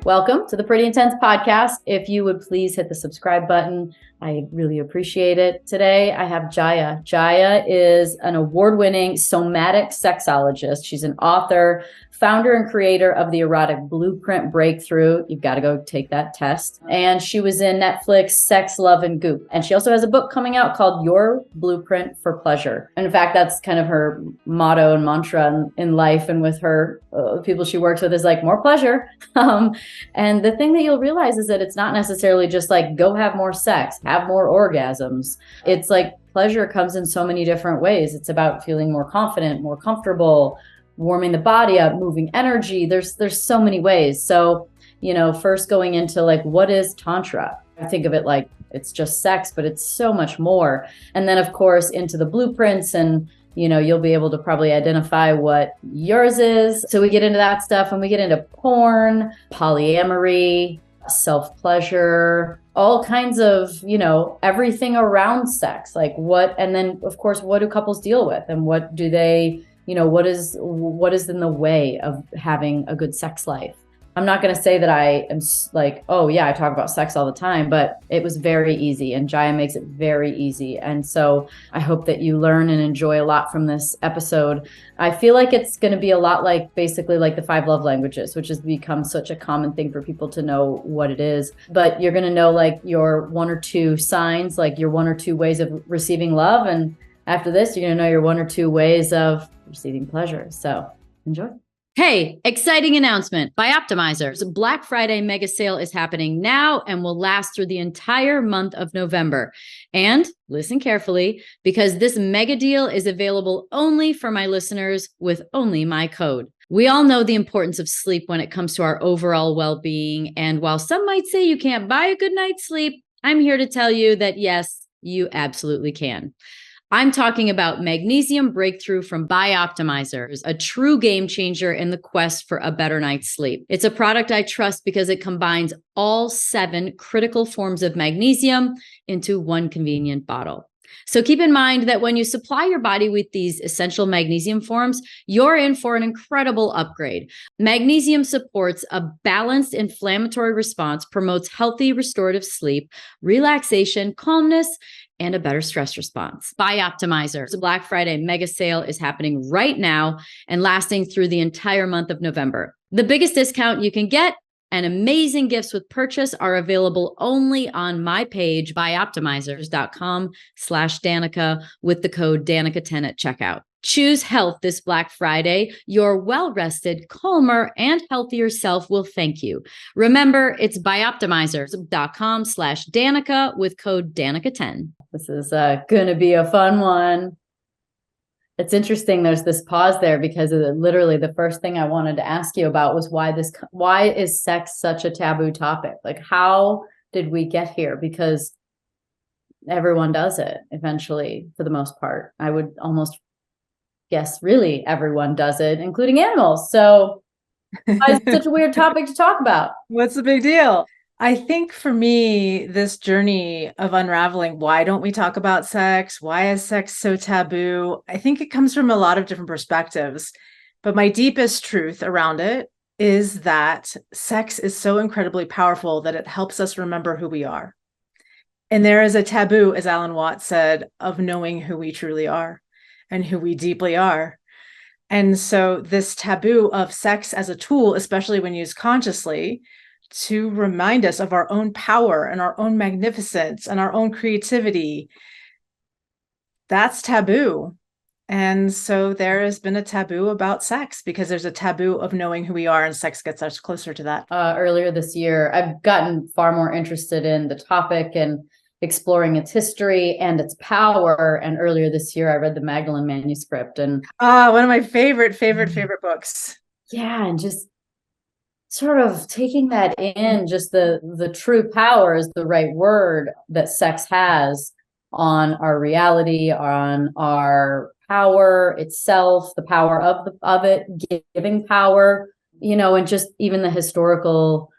Welcome to the Pretty Intense podcast. If you would please hit the subscribe button, I really appreciate it. Today, I have Jaiya. Jaiya is an award-winning somatic sexologist. She's an author, founder and creator of the Erotic Blueprint Breakthrough. You've got to go take that test. And she was in Netflix Sex, Love, and Goop. And she also has a book coming out called Your Blueprint for Pleasure. And in fact, that's kind of her motto and mantra in life and with her people she works with is like more pleasure. And the thing that you'll realize is that it's not necessarily just like go have more sex, have more orgasms. It's like pleasure comes in so many different ways. It's about feeling more confident, more comfortable, warming the body up, moving energy. There's so many ways. So, first going into like, what is Tantra? I think of it like it's just sex, but it's so much more. And then of course into the blueprints and you'll be able to probably identify what yours is. So we get into that stuff and we get into porn, polyamory, self-pleasure, all kinds of, everything around sex. Like what, and then of course, what do couples deal with and what do they, what is in the way of having a good sex life? I'm not going to say that I am like, oh yeah, I talk about sex all the time, but it was very easy and Jaiya makes it very easy. And so I hope that you learn and enjoy a lot from this episode. I feel like it's going to be a lot like basically like the 5 love languages, which has become such a common thing for people to know what it is. But you're going to know like your 1 or 2 signs, like your 1 or 2 ways of receiving love. And after this, you're going to know your 1 or 2 ways of receiving pleasure. So enjoy. Hey, exciting announcement. Bioptimizer's Black Friday mega sale is happening now and will last through the entire month of November. And listen carefully, because this mega deal is available only for my listeners with only my code. We all know the importance of sleep when it comes to our overall well-being. And while some might say you can't buy a good night's sleep, I'm here to tell you that yes, you absolutely can. I'm talking about Magnesium Breakthrough from Bioptimizers, a true game changer in the quest for a better night's sleep. It's a product I trust because it combines all 7 critical forms of magnesium into one convenient bottle. So keep in mind that when you supply your body with these essential magnesium forms, you're in for an incredible upgrade. Magnesium supports a balanced inflammatory response, promotes healthy restorative sleep, relaxation, calmness, and a better stress response. Bioptimizers. The Black Friday mega sale is happening right now and lasting through the entire month of November. The biggest discount you can get and amazing gifts with purchase are available only on my page, bioptimizers.com/Danica with the code Danica10 at checkout. Choose health this Black Friday. Your well-rested, calmer, and healthier self will thank you. Remember, it's bioptimizers.com/Danica with code Danica10. This is going to be a fun one. It's interesting. There's this pause there because literally the first thing I wanted to ask you about was why is sex such a taboo topic? Like, how did we get here? Because everyone does it eventually, for the most part. I would almost guess really everyone does it, including animals. So why is it such a weird topic to talk about? What's the big deal? I think for me, this journey of unraveling, why don't we talk about sex? Why is sex so taboo? I think it comes from a lot of different perspectives. But my deepest truth around it is that sex is so incredibly powerful that it helps us remember who we are. And there is a taboo, as Alan Watts said, of knowing who we truly are and who we deeply are. And so this taboo of sex as a tool, especially when used consciously, to remind us of our own power and our own magnificence and our own creativity, that's taboo. And so there has been a taboo about sex because there's a taboo of knowing who we are, and sex gets us closer to that. Earlier this year, I've gotten far more interested in the topic and exploring its history and its power. And earlier this year, I read the Magdalene manuscript, and one of my favorite books. Yeah, and just sort of taking that in, just the true power is the right word that sex has on our reality, on our power itself, the power of it, giving power, and just even the historical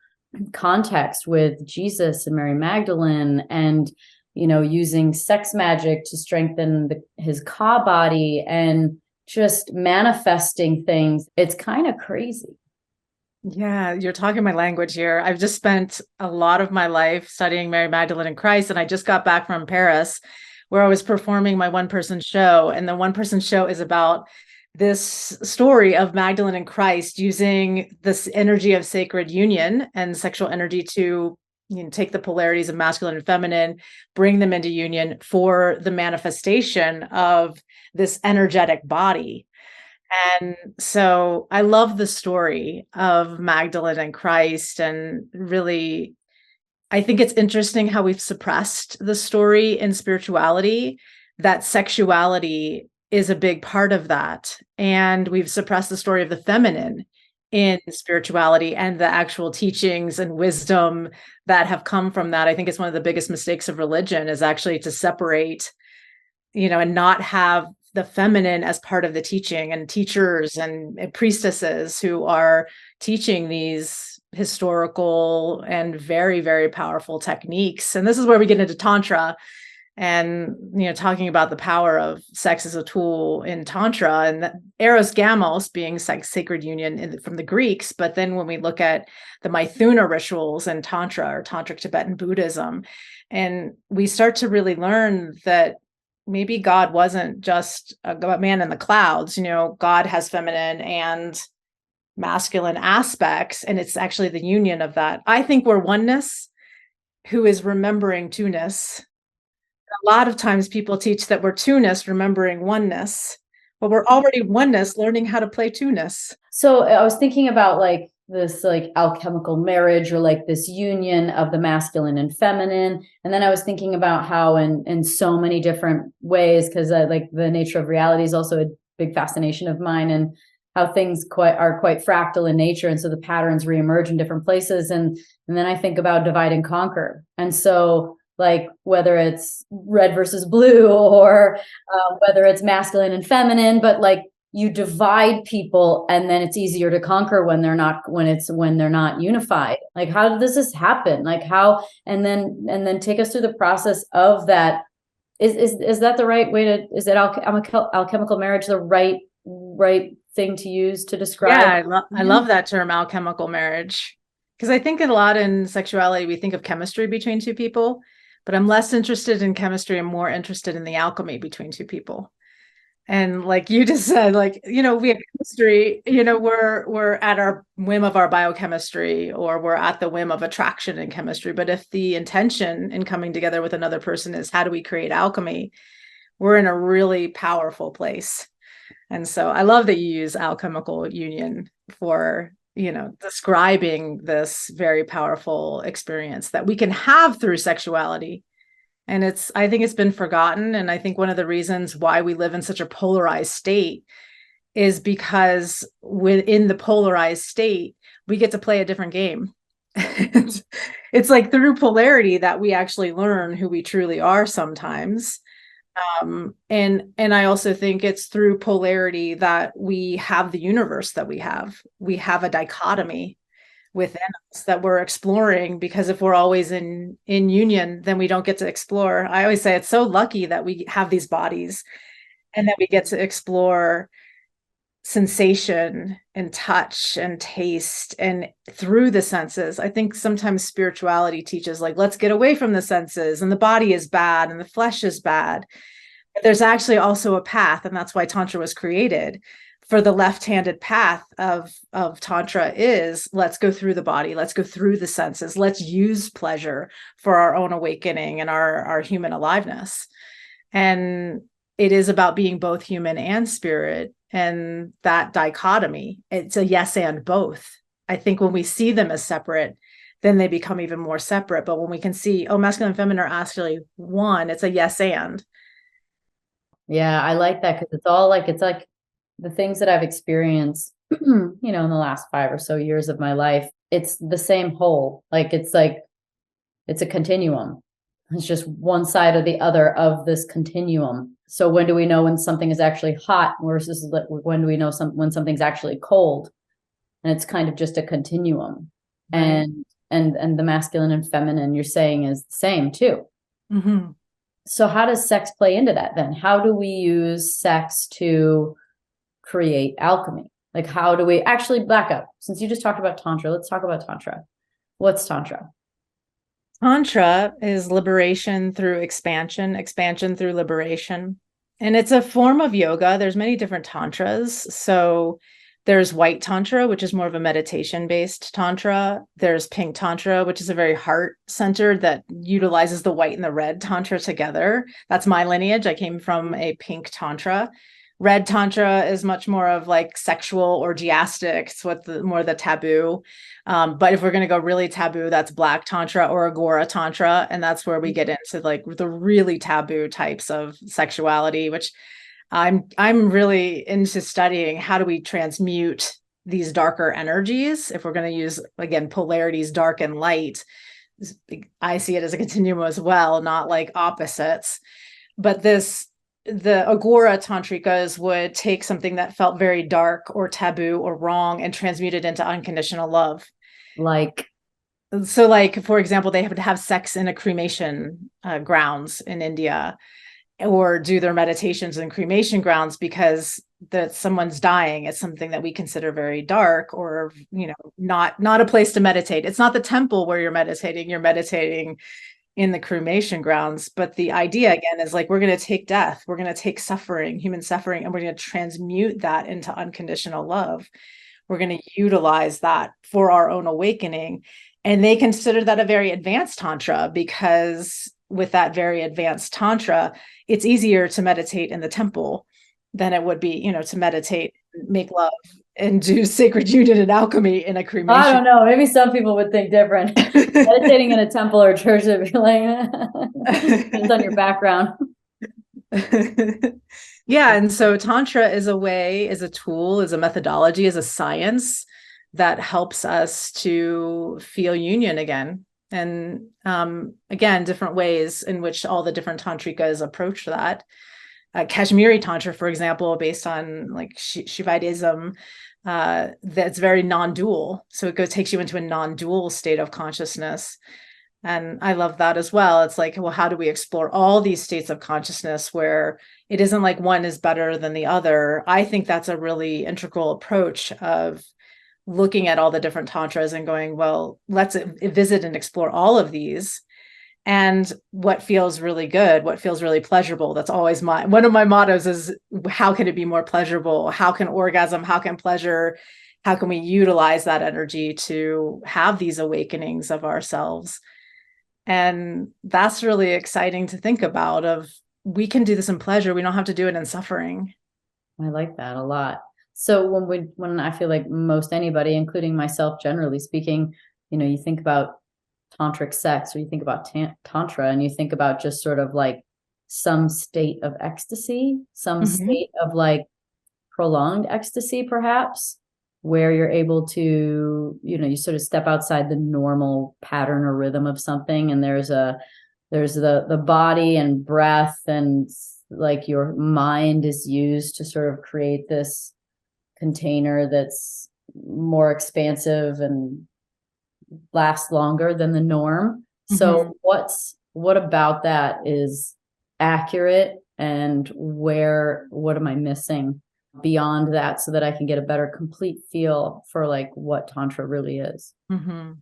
context with Jesus and Mary Magdalene, and using sex magic to strengthen his ka body and just manifesting things. It's kind of crazy. Yeah, you're talking my language here. I've just spent a lot of my life studying Mary Magdalene and Christ, and I just got back from Paris where I was performing my one-person show. And the one-person show is about this story of Magdalene and Christ using this energy of sacred union and sexual energy to, take the polarities of masculine and feminine, bring them into union for the manifestation of this energetic body. And so I love the story of Magdalene and Christ. And really, I think it's interesting how we've suppressed the story in spirituality, that sexuality is a big part of that. And we've suppressed the story of the feminine in spirituality and the actual teachings and wisdom that have come from that. I think it's one of the biggest mistakes of religion is actually to separate, and not have the feminine as part of the teaching, and teachers and priestesses who are teaching these historical and very, very powerful techniques. And this is where we get into Tantra and, talking about the power of sex as a tool in Tantra, and eros gamos being sex, sacred union from the Greeks. But then when we look at the Maithuna rituals in Tantra or Tantric Tibetan Buddhism, and we start to really learn that maybe God wasn't just a man in the clouds. God has feminine and masculine aspects, and it's actually the union of that. I think we're oneness who is remembering two-ness. A lot of times people teach that we're two-ness remembering oneness, but we're already oneness learning how to play two-ness. So I was thinking about like this like alchemical marriage, or like this union of the masculine and feminine. And then I was thinking about how in so many different ways, because like the nature of reality is also a big fascination of mine, and how things are quite fractal in nature. And so the patterns reemerge in different places. And then I think about divide and conquer. And so like whether it's red versus blue, or whether it's masculine and feminine, but like you divide people and then it's easier to conquer when they're not unified. Like, how does this happen? Like how, and then take us through the process of that. Is that the right way to, is it alchemical marriage the right thing to use to describe? Yeah, I love that term, alchemical marriage, because I think a lot in sexuality, we think of chemistry between two people, but I'm less interested in chemistry and more interested in the alchemy between two people. And like you just said, like, we have chemistry, we're at our whim of our biochemistry, or we're at the whim of attraction in chemistry. But if the intention in coming together with another person is how do we create alchemy, we're in a really powerful place. And so I love that you use alchemical union for, describing this very powerful experience that we can have through sexuality. And I think it's been forgotten. And I think one of the reasons why we live in such a polarized state is because within the polarized state, we get to play a different game. It's like through polarity that we actually learn who we truly are sometimes. And I also think it's through polarity that we have the universe that we have. We have a dichotomy within us that we're exploring, because if we're always in union, then we don't get to explore. I always say it's so lucky that we have these bodies and that we get to explore sensation and touch and taste and through the senses. I think sometimes spirituality teaches like, let's get away from the senses, and the body is bad and the flesh is bad. But there's actually also a path, and that's why Tantra was created. For the left-handed path of Tantra is, let's go through the body, let's go through the senses, let's use pleasure for our own awakening and our human aliveness. And it is about being both human and spirit, and that dichotomy, it's a yes and both. I think when we see them as separate, then they become even more separate. But when we can see, oh, masculine and feminine are actually one, it's a yes and. Yeah, I like that, because it's like the things that I've experienced, in the last 5 or so years of my life, it's the same whole. Like it's a continuum. It's just one side or the other of this continuum. So when do we know when something is actually hot versus when do we know when something's actually cold? And it's kind of just a continuum. Right. And the masculine and feminine, you're saying, is the same too. Mm-hmm. So how does sex play into that then? How do we use sex to create alchemy? Like, how do we actually back up? Since you just talked about Tantra, let's talk about Tantra. What's Tantra? Tantra is liberation through expansion, expansion through liberation. And it's a form of yoga. There's many different tantras. So there's white tantra, which is more of a meditation-based tantra. There's pink tantra, which is a very heart-centered that utilizes the white and the red tantra together. That's my lineage. I came from a pink tantra. Red tantra is much more of like sexual orgiastic. It's what more the taboo. But if we're going to go really taboo, that's black tantra or agora tantra. And that's where we get into like the really taboo types of sexuality, which I'm really into studying. How do we transmute these darker energies? If we're going to use, again, polarities, dark and light, I see it as a continuum as well, not like opposites. But the agora tantrikas would take something that felt very dark or taboo or wrong and transmute it into unconditional love. Like, so like, for example, they would have sex in a cremation grounds in India, or do their meditations in cremation grounds because that someone's dying. It's something that we consider very dark, or, you know, not a place to meditate. It's not the temple where you're meditating in the cremation grounds. But the idea again is like, we're going to take death, we're going to take suffering, human suffering, and we're going to transmute that into unconditional love. We're going to utilize that for our own awakening. And they consider that a very advanced tantra, because with that very advanced tantra, it's easier to meditate in the temple than it would be, you know, to meditate, make love, and do sacred union and alchemy in a cremation. I don't know. Maybe some people would think different. Meditating in a temple or church would be like, depends on your background. Yeah. And so Tantra is a way, is a tool, is a methodology, is a science that helps us to feel union again. And again, different ways in which all the different tantrikas approach that. Kashmiri Tantra, for example, based on like Shivaism, that's very non-dual. So it takes you into a non-dual state of consciousness. And I love that as well. It's like, well, how do we explore all these states of consciousness where it isn't like one is better than the other? I think that's a really integral approach of looking at all the different tantras and going, well, let's visit and explore all of these. And what feels really good, what feels really pleasurable. That's always one of my mottos is, how can it be more pleasurable? How can orgasm, how can pleasure, how can we utilize that energy to have these awakenings of ourselves? And that's really exciting to think about, of we can do this in pleasure. We don't have to do it in suffering. I like that a lot. So when I feel like most anybody, including myself, generally speaking, you know, you think about tantric sex, or you think about tantra, and you think about just sort of like some state of ecstasy, some state of like prolonged ecstasy, perhaps, where you're able to, you know, you sort of step outside the normal pattern or rhythm of something, and there's the body and breath, and like your mind is used to sort of create this container that's more expansive and lasts longer than the norm. So what about that is accurate, and what am I missing beyond that, so that I can get a better complete feel for like what Tantra really is? The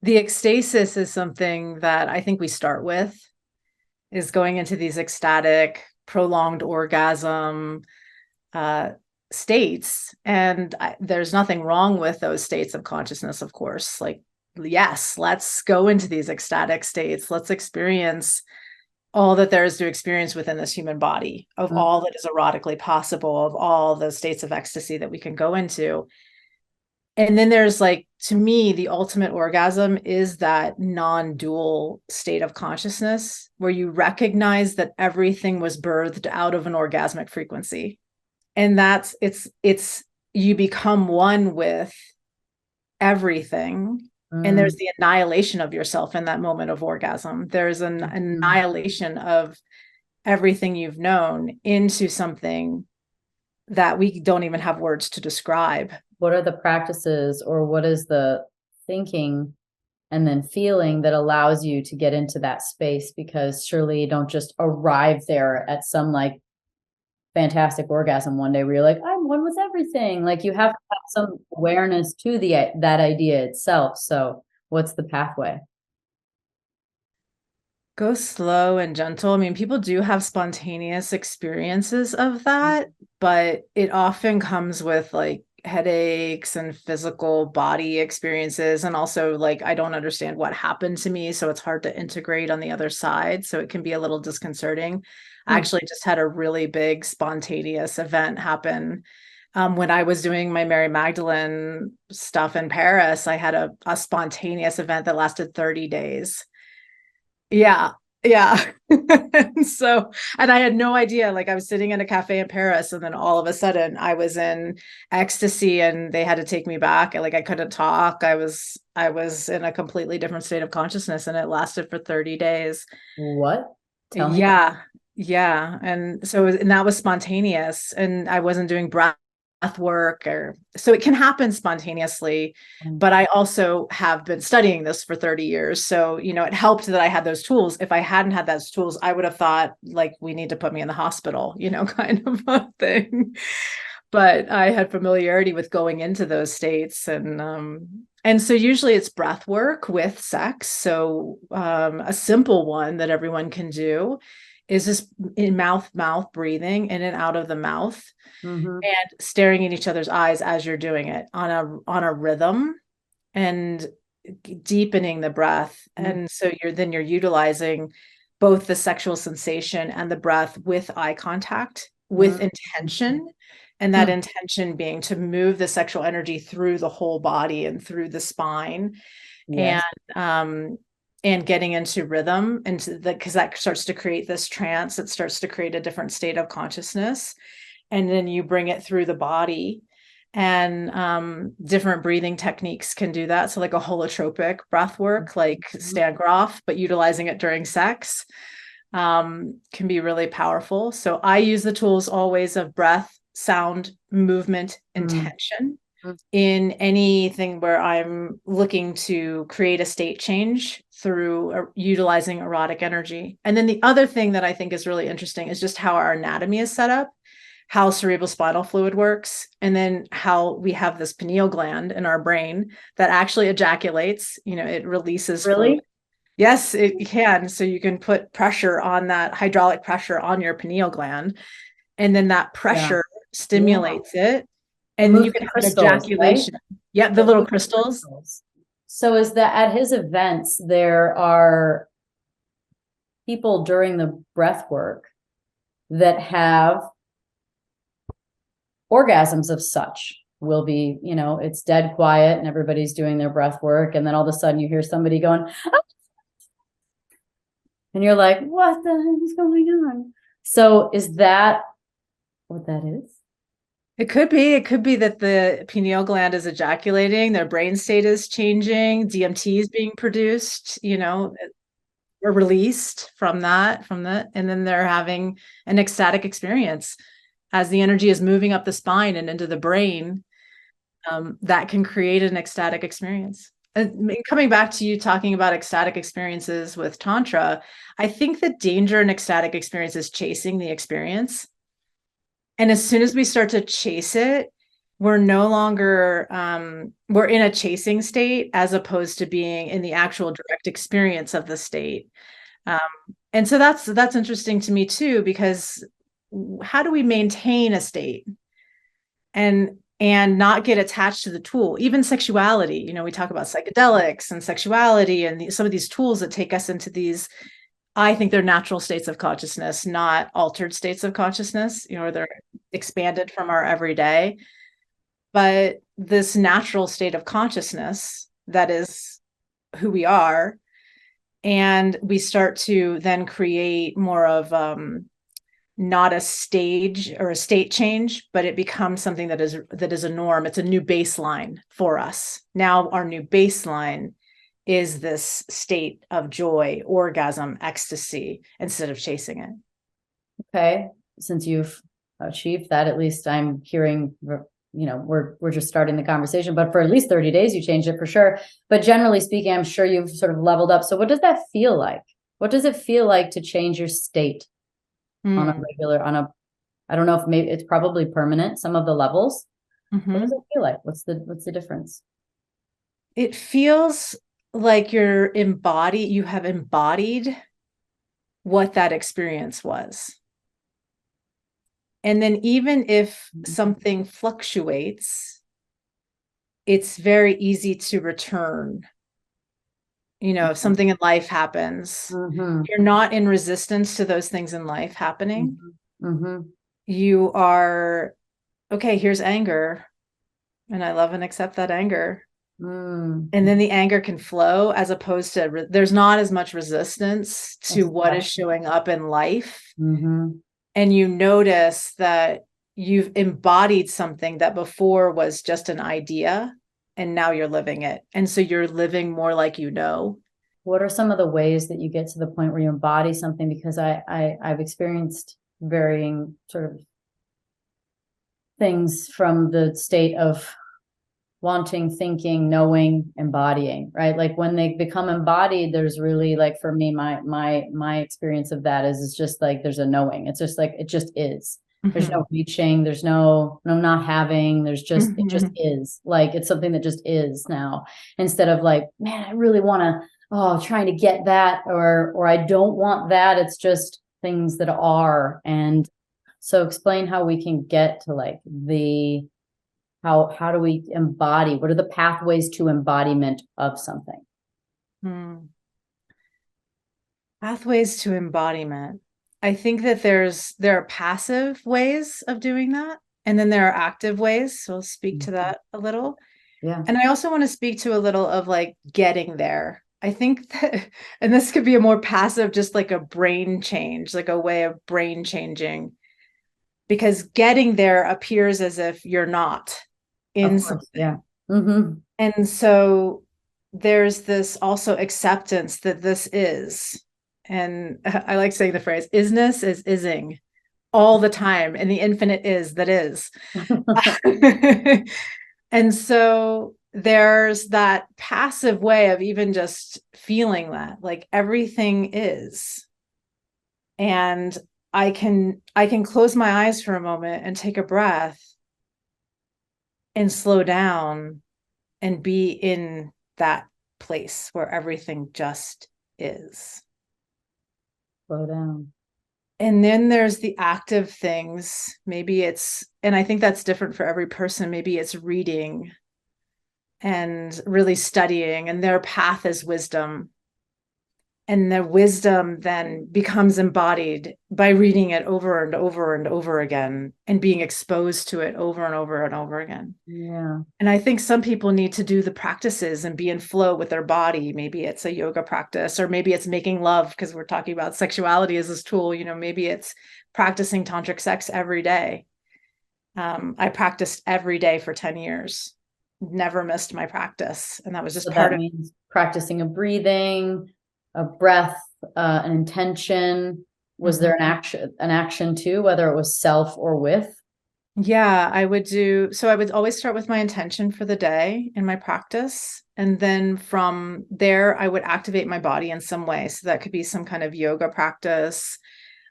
ecstasis is something that I think we start with, is going into these ecstatic, prolonged orgasm states. And there's nothing wrong with those states of consciousness, of course. Like, yes, let's go into these ecstatic states. Let's experience all that there is to experience within this human body, of all that is erotically possible, of all the states of ecstasy that we can go into. And then there's like, to me, the ultimate orgasm is that non-dual state of consciousness where you recognize that everything was birthed out of an orgasmic frequency. And that's, it's, you become one with everything. And there's the annihilation of yourself in that moment of orgasm. There's an annihilation of everything you've known into something that we don't even have words to describe. What are the practices, or what is the thinking and then feeling that allows you to get into that space? Because surely you don't just arrive there at some like fantastic orgasm one day where you're like, I'm one with everything. everything. Like you have to have some awareness to that idea itself. So what's the pathway? Go slow and gentle. I mean, people do have spontaneous experiences of that, but it often comes with like headaches and physical body experiences. And also, like, I don't understand what happened to me. So it's hard to integrate on the other side. So it can be a little disconcerting. I actually just had a really big spontaneous event happen. When I was doing my Mary Magdalene stuff in Paris, I had a spontaneous event that lasted 30 days. Yeah. Yeah. So, and I had no idea, like I was sitting in a cafe in Paris and then all of a sudden I was in ecstasy and they had to take me back. Like I couldn't talk. I was in a completely different state of consciousness and it lasted for 30 days. What? Tell me. Yeah. Yeah. And so, and that was spontaneous and I wasn't doing breath work or so it can happen spontaneously. But I also have been studying this for 30 years. So, it helped that I had those tools. If I hadn't had those tools, I would have thought like, we need to put me in the hospital, kind of a thing. But I had familiarity with going into those states. And so usually it's breath work with sex. So a simple one that everyone can do is just in mouth breathing in and out of the mouth and staring in each other's eyes as you're doing it on a rhythm and deepening the breath. And so you're utilizing both the sexual sensation and the breath with eye contact, with intention. And that intention being to move the sexual energy through the whole body and through the spine. Yes. And getting into rhythm because that starts to create this trance. It starts to create a different state of consciousness. And then you bring it through the body and different breathing techniques can do that. So like a holotropic breath work, like Stan Grof, but utilizing it during sex can be really powerful. So I use the tools always of breath, sound, movement, intention in anything where I'm looking to create a state change through utilizing erotic energy. And then the other thing that I think is really interesting is just how our anatomy is set up, how cerebral spinal fluid works, and then how we have this pineal gland in our brain that actually ejaculates, it releases Really? fluid. Yes, it can. So you can put pressure on that hydraulic pressure on your pineal gland, and then that pressure stimulates it. And then you can have ejaculation. Right? Yeah, the little crystals. So is that at his events, there are people during the breath work that have orgasms of such will be, it's dead quiet and everybody's doing their breath work. And then all of a sudden you hear somebody going, ah! And you're like, what the hell is going on? So is that what that is? It could be that the pineal gland is ejaculating, their brain state is changing, DMT is being produced, or released from that, and then they're having an ecstatic experience as the energy is moving up the spine and into the brain. That can create an ecstatic experience. And coming back to you talking about ecstatic experiences with Tantra, I think the danger in ecstatic experience is chasing the experience. And as soon as we start to chase it, we're no longer, we're in a chasing state as opposed to being in the actual direct experience of the state. And so that's interesting to me too, because how do we maintain a state and not get attached to the tool? Even sexuality, we talk about psychedelics and sexuality and some of these tools that take us into these, I think they're natural states of consciousness, not altered states of consciousness, they're expanded from our everyday. But this natural state of consciousness, that is who we are. And we start to then create more of not a stage or a state change, but it becomes something that is a norm. It's a new baseline for us. Now our new baseline is this state of joy, orgasm, ecstasy, instead of chasing it. Okay. Since you've achieved that, at least I'm hearing, we're just starting the conversation, but for at least 30 days, you changed it for sure. But generally speaking, I'm sure you've sort of leveled up. So what does that feel like? What does it feel like to change your state on a regular, I don't know if maybe it's probably permanent, some of the levels, What does Mhm. it feel like? What's the difference? It feels like you have embodied what that experience was. And then even if something fluctuates, it's very easy to return. If something in life happens, Mm-hmm. you're not in resistance to those things in life happening. Mm-hmm. Mm-hmm. You are, okay, here's anger, and I love and accept that anger. Mm. And then the anger can flow as opposed to there's not as much resistance to what is Accept. showing up in life. Mm-hmm. And you notice that you've embodied something that before was just an idea, and now you're living it. And so you're living more like What are some of the ways that you get to the point where you embody something? Because I've experienced varying sort of things from the state of wanting, thinking, knowing, embodying, right? Like when they become embodied, there's really, like, for me, my experience of that is it's just like there's a knowing. It's just like it just is. There's Mm-hmm. no reaching, there's no not having, there's just it just Mm-hmm. is. Like it's something that just is now. Instead of like, man, I really want to trying to get that, or I don't want that. It's just things that are. And so explain how we can get to like the how do we embody? What are the pathways to embodiment of something? Hmm. Pathways to embodiment. I think that there are passive ways of doing that, and then there are active ways. So I'll speak to that a little. Yeah. And I also want to speak to a little of like getting there. I think that, and this could be a more passive, just like a brain change, like a way of brain changing, because getting there appears as if you're not in Of course. something. Yeah. Mm-hmm. And so there's this also acceptance that this is. And I like saying the phrase isness is ising all the time. And the infinite is that is. And so there's that passive way of even just feeling that like everything is. And I can close my eyes for a moment and take a breath and slow down and be in that place where everything just is. Slow down. And then there's the active things. Maybe it's, and I think that's different for every person. Maybe it's reading and really studying, and their path is wisdom. And the wisdom then becomes embodied by reading it over and over and over again and being exposed to it over and over and over again. Yeah. And I think some people need to do the practices and be in flow with their body. Maybe it's a yoga practice, or maybe it's making love, because we're talking about sexuality as this tool. Maybe it's practicing tantric sex every day. I practiced every day for 10 years, never missed my practice. And that was just So part that of. means practicing a breathing, a breath, an intention. Was there an action too, whether it was self or with? Yeah, I would do. So I would always start with my intention for the day in my practice. And then from there, I would activate my body in some way. So that could be some kind of yoga practice,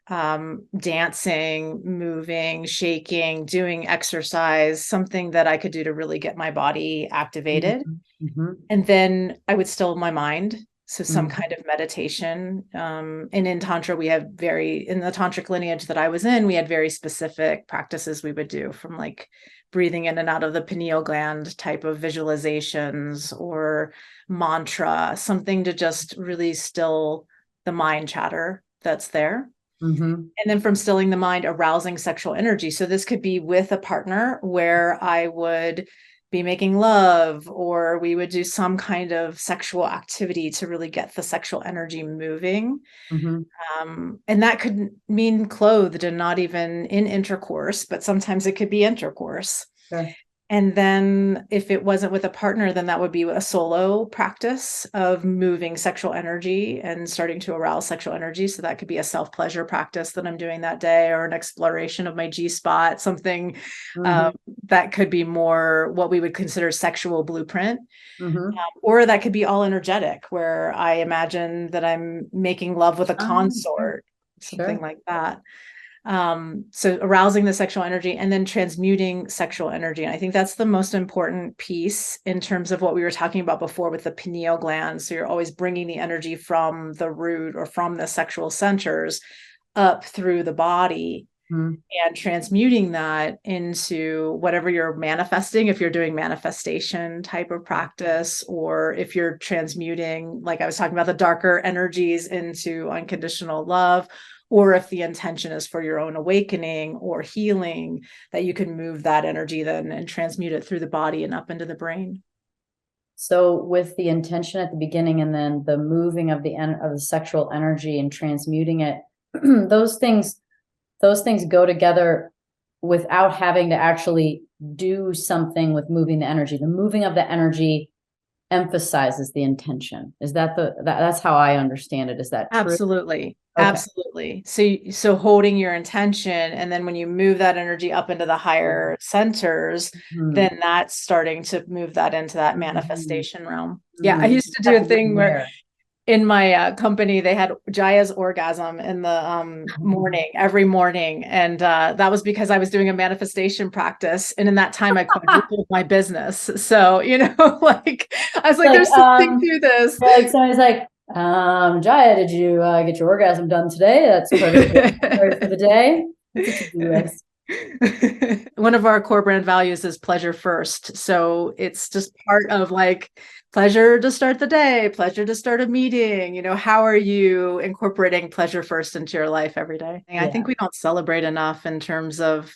dancing, moving, shaking, doing exercise, something that I could do to really get my body activated. Mm-hmm. And then I would still my mind. So some Mm-hmm. kind of meditation. And in Tantra, in the Tantric lineage that I was in, we had very specific practices we would do, from like breathing in and out of the pineal gland type of visualizations, or mantra, something to just really still the mind chatter that's there. Mm-hmm. And then from stilling the mind, arousing sexual energy. So this could be with a partner where I would be making love, or we would do some kind of sexual activity to really get the sexual energy moving. Mm-hmm. And that could mean clothed and not even in intercourse, but sometimes it could be intercourse. Sure. And then if it wasn't with a partner, then that would be a solo practice of moving sexual energy and starting to arouse sexual energy. So that could be a self-pleasure practice that I'm doing that day, or an exploration of my G-spot, something Mm-hmm. that could be more what we would consider sexual blueprint. Mm-hmm. Or that could be all energetic, where I imagine that I'm making love with a Oh, sure. consort, something Sure. like that. So arousing the sexual energy and then transmuting sexual energy. And I think that's the most important piece in terms of what we were talking about before with the pineal gland. So you're always bringing the energy from the root or from the sexual centers up through the body. Mm-hmm. And transmuting that into whatever you're manifesting, if you're doing manifestation type of practice, or if you're transmuting, like I was talking about, the darker energies into unconditional love, or if the intention is for your own awakening or healing, that you can move that energy then and transmute it through the body and up into the brain. So with the intention at the beginning and then the moving of the sexual energy and transmuting it, those things go together without having to actually do something with moving the energy. The moving of the energy emphasizes the intention. Is that's how I understand it? Is that true? Absolutely. Okay. Absolutely. So holding your intention, and then when you move that energy up into the higher centers, then that's starting to move that into that manifestation realm. Yeah. I used to do a thing where in my company, they had Jaiya's orgasm in the morning, every morning. And that was because I was doing a manifestation practice. And in that time, I quadrupled my business. So, like, I was like, there's something to this. Like, somebody's like, Jaiya, did you get your orgasm done today? That's part for the day. One of our core brand values is pleasure first. So it's just part of like pleasure to start the day, pleasure to start a meeting. How are you incorporating pleasure first into your life every day? Yeah. I think we don't celebrate enough in terms of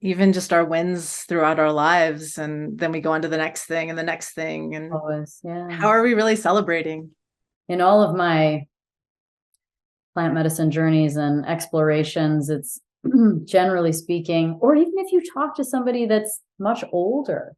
even just our wins throughout our lives. And then we go on to the next thing and the next thing. And always, yeah. How are we really celebrating? In all of my plant medicine journeys and explorations, it's generally speaking, or even if you talk to somebody that's much older,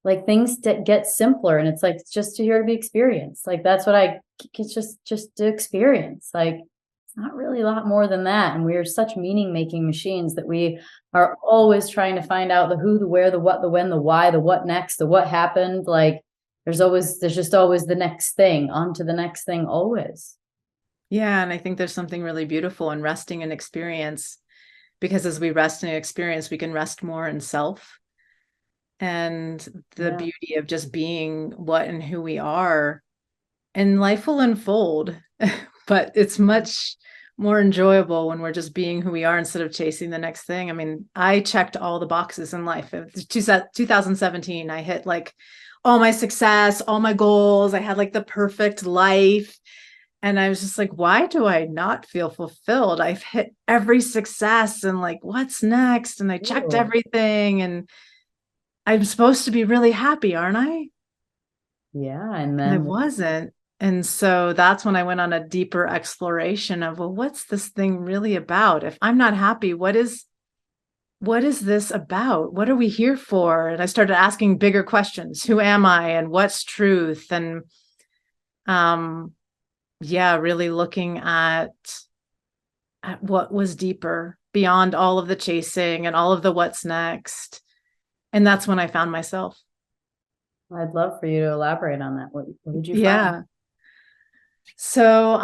like things get simpler, and it's like, it's just here to be experienced. Like that's what it's just to experience. Like it's not really a lot more than that. And we are such meaning making machines that we are always trying to find out the who, the where, the what, the when, the why, the what next, the what happened. Like there's just always the next thing, on to the next thing always. Yeah. And I think there's something really beautiful in resting in experience. Because as we rest in experience, we can rest more in self. And the beauty of just being what and who we are. And life will unfold, but it's much more enjoyable when we're just being who we are instead of chasing the next thing. I mean, I checked all the boxes in life. 2017, I hit like all my success, all my goals. I had like the perfect life. And I was just like, why do I not feel fulfilled? I've hit every success and like, what's next? And I checked everything and I'm supposed to be really happy, aren't I? Yeah. And then I wasn't. And so that's when I went on a deeper exploration of, well, what's this thing really about? If I'm not happy, what is this about? What are we here for? And I started asking bigger questions. Who am I? And what's truth? And, really looking at what was deeper beyond all of the chasing and all of the what's next. And that's when I found myself. I'd love for you to elaborate on that. What did you find? Yeah. So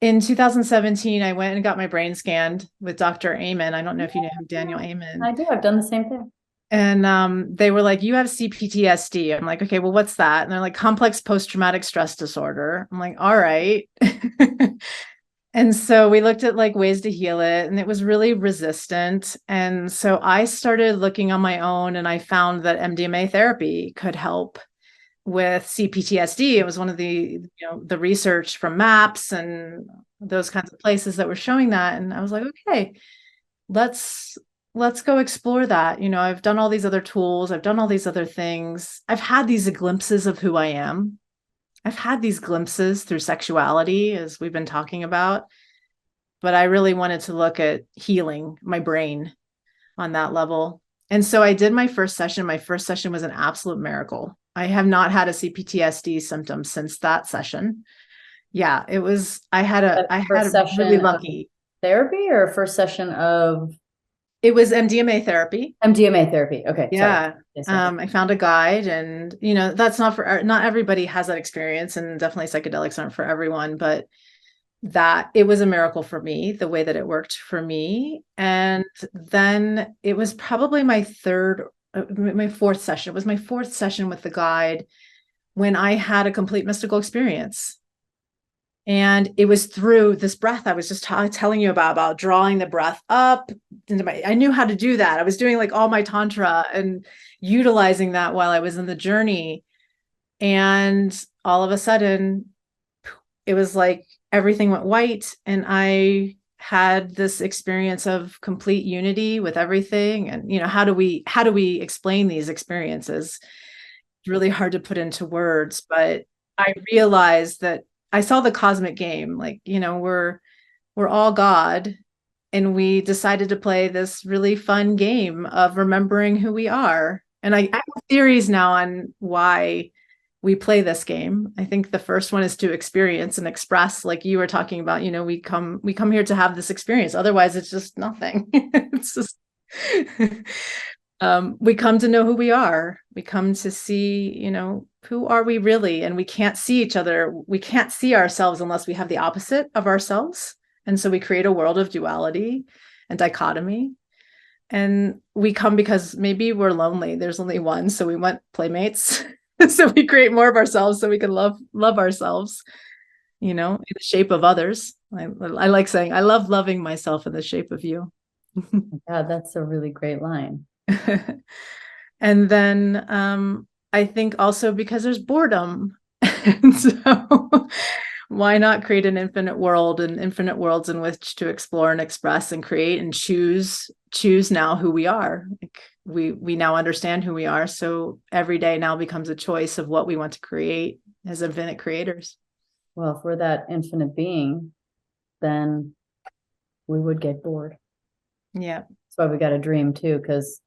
in 2017, I went and got my brain scanned with Dr. Amen. I don't know if you know him, Daniel Amen. I do. I've done the same thing. And they were like, you have CPTSD. I'm like, okay, well, what's that? And they're like, complex post-traumatic stress disorder. I'm like, all right. And so we looked at like ways to heal it, and it was really resistant. And so I started looking on my own, and I found that MDMA therapy could help with CPTSD. It was one of the, the research from MAPS and those kinds of places that were showing that. And I was like, okay, let's go explore that. I've done all these other tools. I've done all these other things. I've had these glimpses of who I am. I've had these glimpses through sexuality, as we've been talking about, but I really wanted to look at healing my brain on that level. And so I did my first session. My first session was an absolute miracle. I have not had a CPTSD symptom since that session. Yeah, it was, I had a really lucky therapy, or first session of. It was MDMA therapy. MDMA therapy. Okay. Yeah. I found a guide, and, that's not everybody has that experience, and definitely psychedelics aren't for everyone, but that it was a miracle for me, the way that it worked for me. And then it was probably my fourth session. It was my fourth session with the guide when I had a complete mystical experience. And it was through this breath I was just telling you about drawing the breath up into I knew how to do that. I was doing like all my Tantra and utilizing that while I was in the journey. And all of a sudden, it was like everything went white. And I had this experience of complete unity with everything. And, how do we explain these experiences? It's really hard to put into words, but I realized that I saw the cosmic game, like, we're all God, and we decided to play this really fun game of remembering who we are. And I have theories now on why we play this game. I think the first one is to experience and express, like you were talking about, we come here to have this experience. Otherwise, it's just nothing. It's just we come to know who we are. We come to see, who are we really? And we can't see each other. We can't see ourselves unless we have the opposite of ourselves. And so we create a world of duality and dichotomy. And we come because maybe we're lonely. There's only one. So we want playmates. So we create more of ourselves so we can love ourselves, in the shape of others. I like saying, I love loving myself in the shape of you. Yeah, that's a really great line. And then I think also because there's boredom. And so why not create an infinite world and infinite worlds in which to explore and express and create and choose now who we are. Like we now understand who we are. So every day now becomes a choice of what we want to create as infinite creators. Well, if we're that infinite being, then we would get bored. Yeah. That's why we got to dream too, because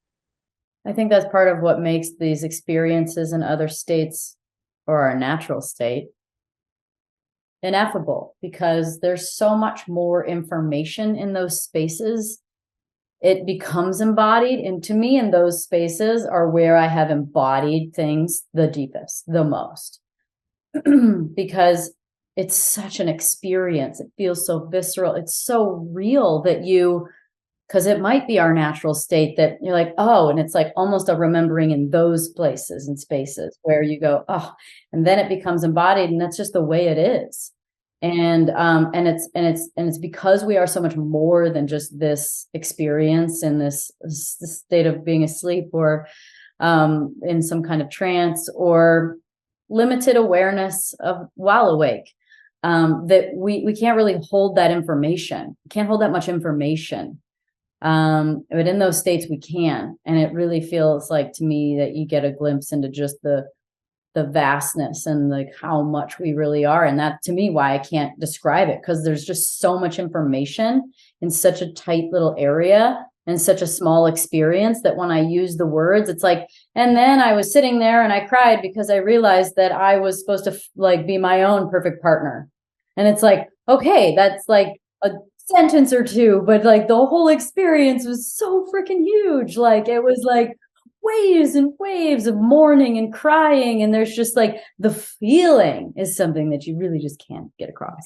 I think that's part of what makes these experiences in other states or our natural state ineffable, because there's so much more information in those spaces. It becomes embodied. And to me, in those spaces are where I have embodied things the deepest, the most, because it's such an experience. It feels so visceral. It's so real that because it might be our natural state that you're like, oh, and it's like almost a remembering in those places and spaces where you go, oh, and then it becomes embodied, and that's just the way it is. And it's because we are so much more than just this experience in this state of being asleep or in some kind of trance or limited awareness of while awake, that we can't really hold that information. We can't hold that much information. But in those states we can, and it really feels like to me that you get a glimpse into just the vastness and like how much we really are. And that to me, why I can't describe it, because there's just so much information in such a tight little area and such a small experience that when I use the words, it's like, and then I was sitting there and I cried because I realized that I was supposed to like be my own perfect partner. And it's like, okay, that's like a sentence or two, but like the whole experience was so freaking huge. Like it was like waves and waves of mourning and crying, and there's just like the feeling is something that you really just can't get across.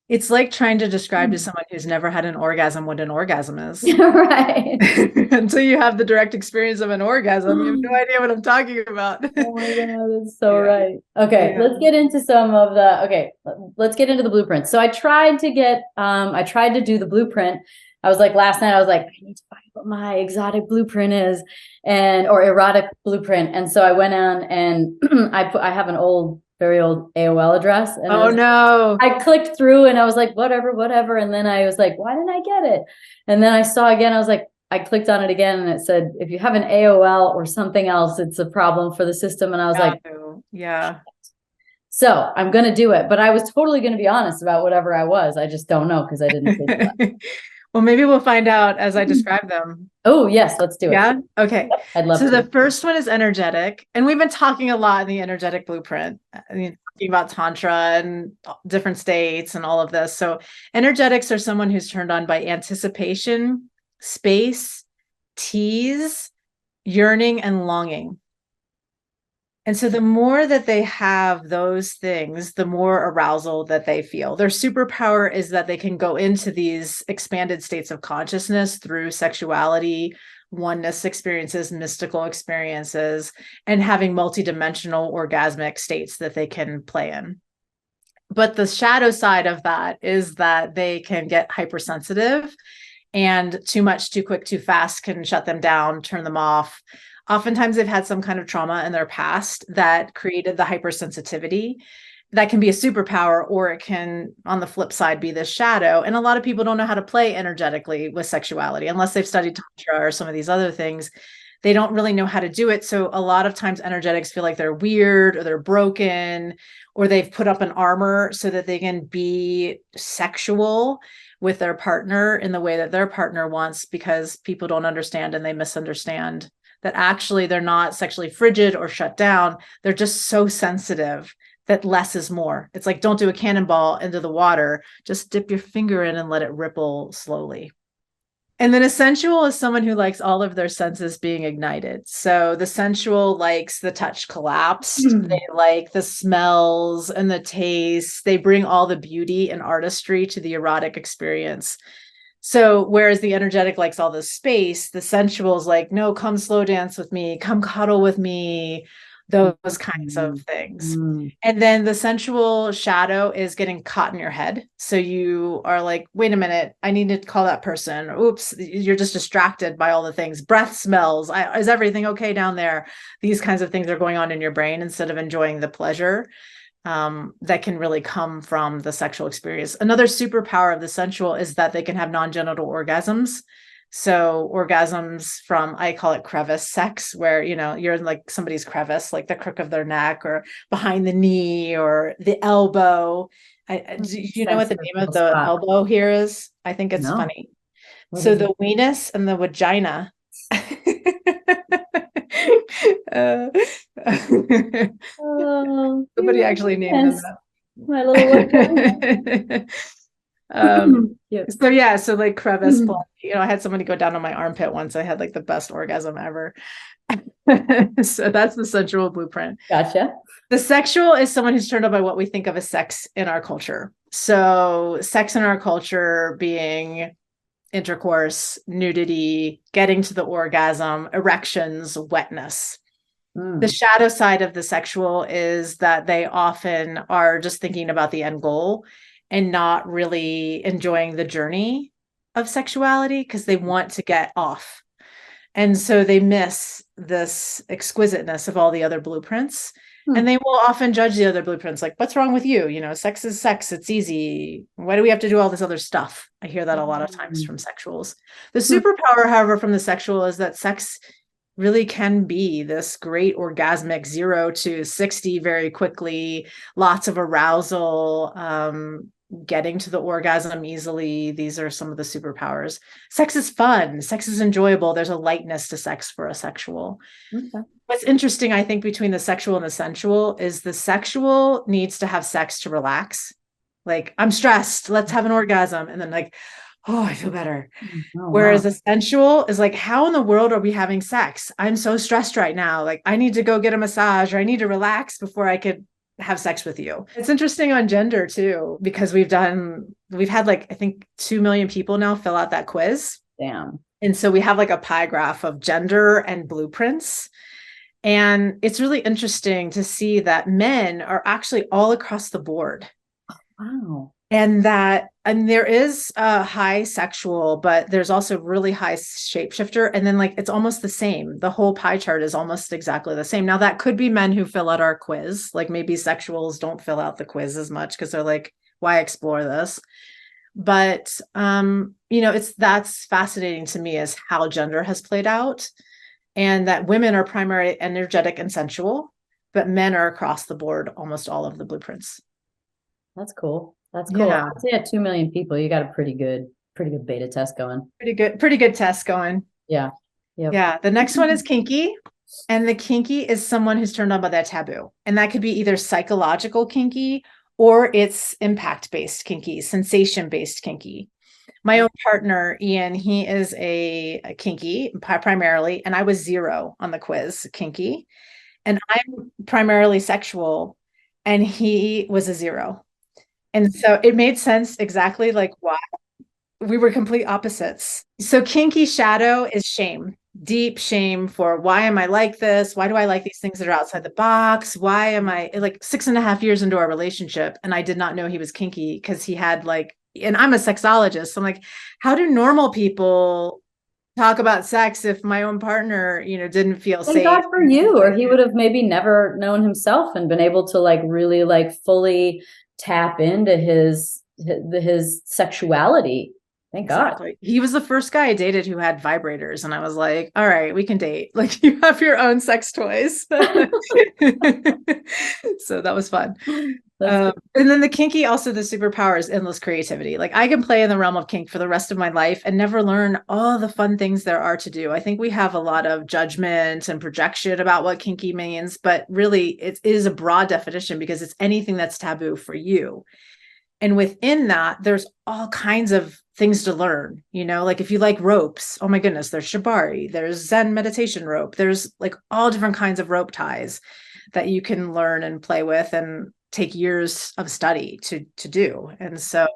It's like trying to describe to someone who's never had an orgasm what an orgasm is. Right. Until you have the direct experience of an orgasm, you have no idea what I'm talking about. Oh my God, that's so right. Okay, let's get into let's get into the blueprint. So I tried to do the blueprint. I was like, last night, I was like, I need to find what my exotic blueprint is or erotic blueprint. And so I went on and I have an very old AOL address. And I clicked through and I was like, whatever. And then I was like, why didn't I get it? And then I saw again, I was like, I clicked on it again and it said, if you have an AOL or something else, it's a problem for the system. And I was like, yeah. So I'm going to do it. But I was totally going to be honest about whatever I was. I just don't know because I didn't think about it. Well, maybe we'll find out as I describe them. Oh, yes, let's do it. Yeah. Okay. I'd love to. So the first one is energetic. And we've been talking a lot in the energetic blueprint, talking about Tantra and different states and all of this. So energetics are someone who's turned on by anticipation, space, tease, yearning, and longing. And so the more that they have those things, the more arousal that they feel. Their superpower is that they can go into these expanded states of consciousness through sexuality, oneness experiences, mystical experiences, and having multidimensional orgasmic states that they can play in. But the shadow side of that is that they can get hypersensitive, and too much, too quick, too fast can shut them down, turn them off. Oftentimes they've had some kind of trauma in their past that created the hypersensitivity. That can be a superpower, or it can, on the flip side, be this shadow. And a lot of people don't know how to play energetically with sexuality unless they've studied Tantra or some of these other things. They don't really know how to do it. So a lot of times energetics feel like they're weird or they're broken, or they've put up an armor so that they can be sexual with their partner in the way that their partner wants, because people don't understand and they misunderstand that actually they're not sexually frigid or shut down. They're just so sensitive that less is more. It's like, don't do a cannonball into the water. Just dip your finger in and let it ripple slowly. And then a sensual is someone who likes all of their senses being ignited. So the sensual likes the touch collapsed. They like the smells and the tastes. They bring all the beauty and artistry to the erotic experience. So whereas the energetic likes all the space, the sensual is like, no, come slow dance with me, come cuddle with me, those kinds of things. And then the sensual shadow is getting caught in your head. So you are like, wait a minute, I need to call that person. Oops, you're just distracted by all the things. Breath smells. Is everything okay down there? These kinds of things are going on in your brain instead of enjoying the pleasure that can really come from the sexual experience. Another superpower of the sensual is that they can have non-genital orgasms. So orgasms from, I call it crevice sex, where, you're in like somebody's crevice, like the crook of their neck or behind the knee or the elbow. Do you know what the name of the elbow here is? I think it's funny. So the weenus and the vagina. Somebody actually named them that. My little So like crevice blood. I had somebody go down on my armpit once. I had like the best orgasm ever. So that's the sensual blueprint. Gotcha. The sexual is someone who's turned on by what we think of as sex in our culture. So sex in our culture being intercourse, nudity, getting to the orgasm, erections, wetness. The shadow side of the sexual is that they often are just thinking about the end goal and not really enjoying the journey of sexuality because they want to get off. And so they miss this exquisiteness of all the other blueprints. And they will often judge the other blueprints like, what's wrong with you? Sex is sex. It's easy. Why do we have to do all this other stuff? I hear that a lot of times from sexuals. The superpower, however, from the sexual is that sex really can be this great orgasmic 0 to 60 very quickly, lots of arousal, getting to the orgasm easily. These are some of the superpowers. Sex is fun. Sex is enjoyable. There's a lightness to sex for a sexual. Okay. What's interesting, I think, between the sexual and the sensual is the sexual needs to have sex to relax. Like, I'm stressed. Let's have an orgasm. And then like, oh, I feel better. Whereas the sensual is like, how in the world are we having sex? I'm so stressed right now. Like, I need to go get a massage or I need to relax before I could have sex with you. It's interesting on gender too, because we've had like, I think 2 million people now fill out that quiz. Damn. And so we have like a pie graph of gender and blueprints. And it's really interesting to see that men are actually all across the board. Wow. And there is a high sexual, but there's also really high shapeshifter. And then like, it's almost the same. The whole pie chart is almost exactly the same. Now that could be men who fill out our quiz. Like maybe sexuals don't fill out the quiz as much because they're like, why explore this? But, that's fascinating to me is how gender has played out, and that women are primary energetic and sensual, but men are across the board, almost all of the blueprints. That's cool. That's cool. Yeah. I'd say at 2 million people, you got a pretty good beta test going. Pretty good test going. Yeah. Yep. Yeah. The next one is kinky. And the kinky is someone who's turned on by that taboo. And that could be either psychological kinky or it's impact-based kinky, sensation-based kinky. My own partner, Ian, he is a kinky primarily, and I was 0 on the quiz, kinky. and I'm primarily sexual, and he was a 0. And so it made sense exactly like why we were complete opposites. So kinky shadow is shame, deep shame for why am I like this? Why do I like these things that are outside the box? Why am I like 6.5 years into our relationship and I did not know he was kinky because he had like, and I'm a sexologist. So I'm like, how do normal people talk about sex if my own partner, didn't feel Thank safe? God for you, or he would have maybe never known himself and been able to like really like fully tap into his sexuality. Thank Exactly. God. He was the first guy I dated who had vibrators, and I was like, all right, we can date. Like, you have your own sex toys. So that was fun. And then the kinky, also the superpower is endless creativity. Like, I can play in the realm of kink for the rest of my life and never learn all the fun things there are to do. I think we have a lot of judgment and projection about what kinky means, but really it is a broad definition because it's anything that's taboo for you. And within that, there's all kinds of things to learn, like if you like ropes, oh my goodness, there's shibari, there's Zen meditation rope, there's like all different kinds of rope ties that you can learn and play with and take years of study to do. And so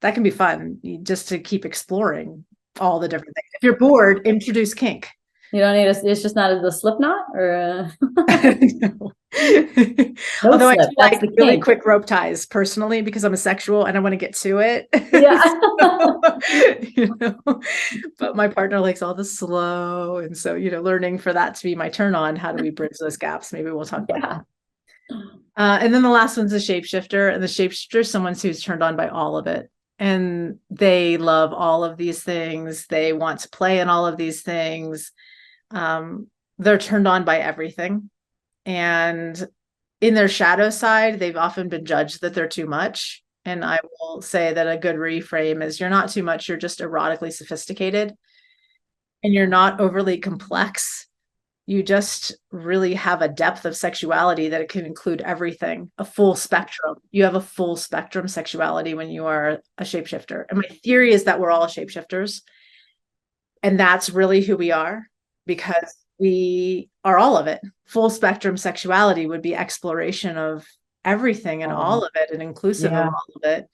that can be fun just to keep exploring all the different things. If you're bored, introduce kink. You don't need it's just not the slip knot or No. Although slip. I do like really quick rope ties personally because I'm a sexual and I want to get to it. Yeah. But my partner likes all the slow. And so, learning for that to be my turn on, how do we bridge those gaps? Maybe we'll talk about that. And then the last one's a shapeshifter, and the shapeshifter is someone who's turned on by all of it. And they love all of these things. They want to play in all of these things. They're turned on by everything. And in their shadow side, they've often been judged that they're too much. And I will say that a good reframe is you're not too much. You're just erotically sophisticated and you're not overly complex. You just really have a depth of sexuality that it can include everything, a full spectrum. You have a full spectrum sexuality when you are a shapeshifter. And my theory is that we're all shapeshifters. And that's really who we are, because we are all of it. Full spectrum sexuality would be exploration of everything and all of it and inclusive of all of it.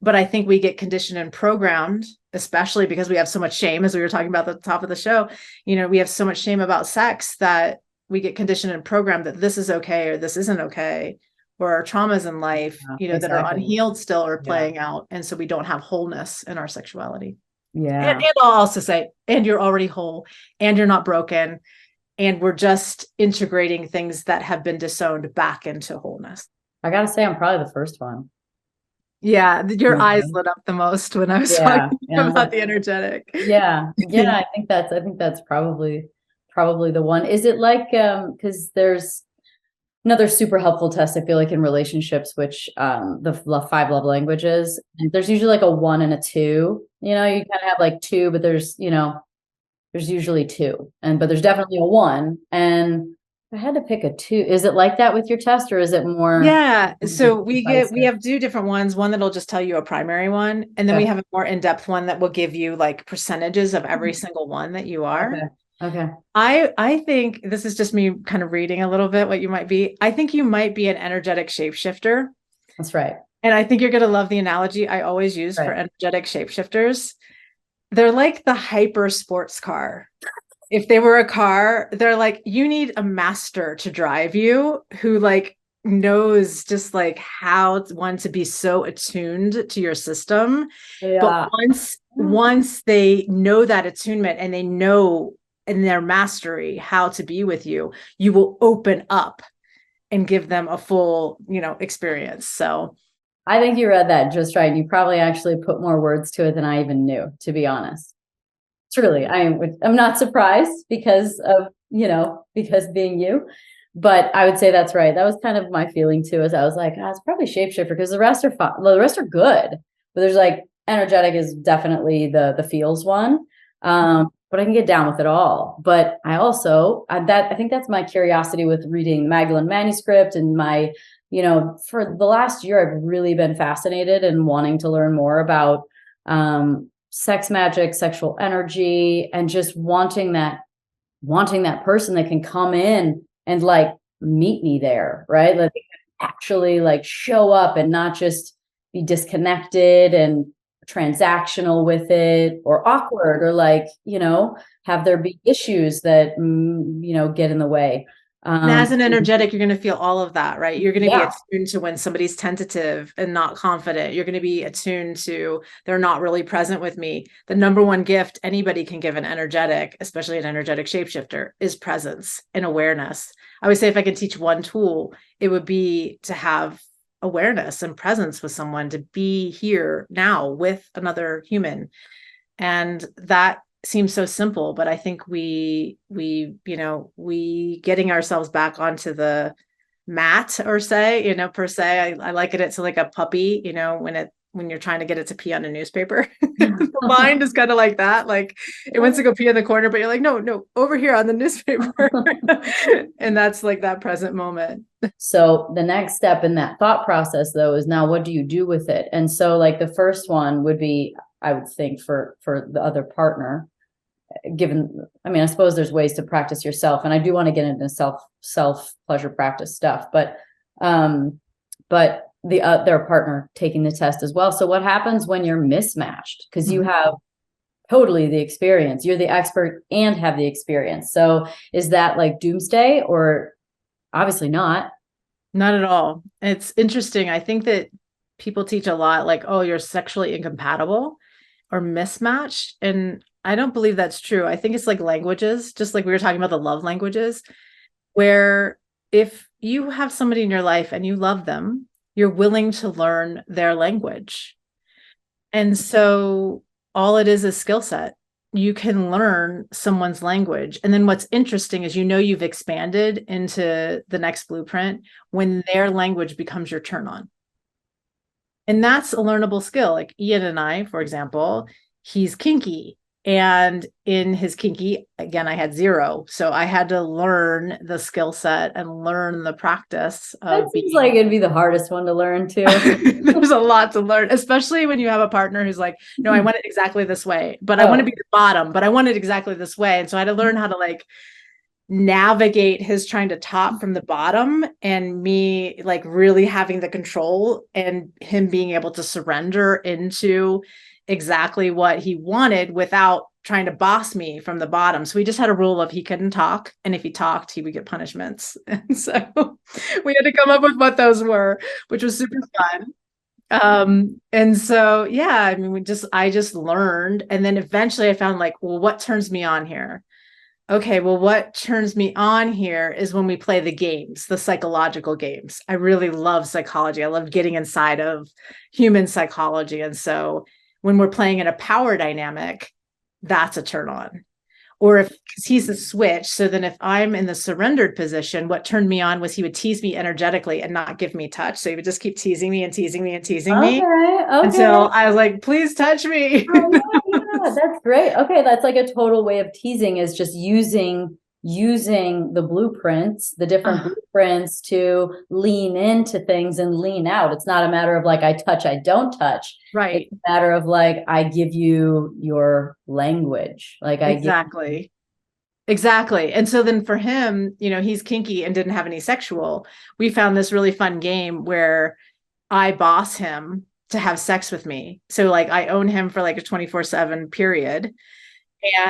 But I think we get conditioned and programmed, especially because we have so much shame, as we were talking about at the top of the show. We have so much shame about sex that we get conditioned and programmed that this is okay or this isn't okay, or our traumas in life, that are unhealed still are playing out. And so we don't have wholeness in our sexuality. Yeah. And I'll also say, and you're already whole and you're not broken. And we're just integrating things that have been disowned back into wholeness. I got to say, I'm probably the first one. Yeah. Your eyes lit up the most when I was talking about the energetic. Yeah. I think that's probably the one. Is it like, cause there's another super helpful test, I feel like, in relationships, which the 5 love languages, and there's usually like a 1 and a 2, you kind of have like 2, but there's usually 2, but there's definitely a 1. And if I had to pick a 2, is it like that with your test, or is it more? Yeah. So we have 2 different ones, one that'll just tell you a primary one. And then we have a more in-depth one that will give you like percentages of every single one that you are. Okay. I think this is just me kind of reading a little bit what you might be. I think you might be an energetic shapeshifter. That's right. And I think you're going to love the analogy I always use for energetic shapeshifters. They're like the hyper sports car. If they were a car, they're like, you need a master to drive you who like knows just like how one to be so attuned to your system. But once they know that attunement and they know in their mastery how to be with you, you will open up and give them a full, experience. So I think you read that just right. You probably actually put more words to it than I even knew, to be honest. Truly, I'm not surprised because of, because being you, but I would say that's right. That was kind of my feeling too, as I was like, it's probably shapeshifter because the rest are fun. Well, the rest are good, but there's like energetic is definitely the feels one. But I can get down with it all. But I also, I think that's my curiosity with reading the Magdalene manuscript and my, for the last year, I've really been fascinated and wanting to learn more about sex magic, sexual energy, and just wanting that person that can come in and like meet me there, right? Like actually like show up and not just be disconnected and transactional with it, or awkward, or like, have there be issues that, get in the way. And as an energetic, you're going to feel all of that, right? You're going to be Yeah. attuned to when somebody's tentative and not confident. You're going to be attuned to they're not really present with me. The number one gift anybody can give an energetic, especially an energetic shapeshifter, is presence and awareness. I would say if I could teach one tool, it would be to have awareness and presence with someone, to be here now with another human. And that seems so simple, but I think we getting ourselves back onto the mat, or say, per se, I liken it to like a puppy, when you're trying to get it to pee on a newspaper. The mind is kind of like that. Like it wants to go pee in the corner, but you're like, no, over here on the newspaper. And that's like that present moment. So the next step in that thought process, though, is now what do you do with it? And so like the first one would be, I would think, for the other partner, I suppose there's ways to practice yourself, and I do want to get into self pleasure practice stuff, but their partner taking the test as well. So what happens when you're mismatched? Because you have totally the experience, you're the expert and have the experience. So is that like doomsday, or obviously not? Not at all. It's interesting. I think that people teach a lot like, oh, you're sexually incompatible or mismatched. And I don't believe that's true. I think it's like languages, just like we were talking about the love languages, where if you have somebody in your life and you love them, you're willing to learn their language. And so all it is skill set. You can learn someone's language. And then what's interesting is, you've expanded into the next blueprint when their language becomes your turn on. And that's a learnable skill. Like Ian and I, for example, he's kinky. And in his kinky, again, I had zero. So I had to learn the skill set and learn the practice. That seems like it'd be the hardest one to learn too. There's a lot to learn, especially when you have a partner who's like, no, I want it exactly this way, but I want to be the bottom, but I want it exactly this way. And so I had to learn how to like navigate his trying to top from the bottom, and me like really having the control, and him being able to surrender into exactly what he wanted without trying to boss me from the bottom. So we just had a rule of he couldn't talk, and if he talked, he would get punishments. And so we had to come up with what those were, which was super fun. And so yeah, I mean, I just learned, and then eventually I found like, well, what turns me on here? Okay, well, what turns me on here is when we play the games, the psychological games. I really love psychology. I love getting inside of human psychology. And so when we're playing in a power dynamic, that's a turn on. Or if he's the switch. So then if I'm in the surrendered position, what turned me on was he would tease me energetically and not give me touch. So he would just keep teasing me and teasing me and teasing me until I was like, please touch me. Yeah, that's great. Okay. That's like a total way of teasing, is just using the blueprints, the different blueprints, to lean into things and lean out. It's not a matter of like, I touch, I don't touch. Right. It's a matter of like, I give you your language. Like Exactly. And so then for him, he's kinky and didn't have any sexual. We found this really fun game where I boss him to have sex with me. So like I own him for like a 24/7 period.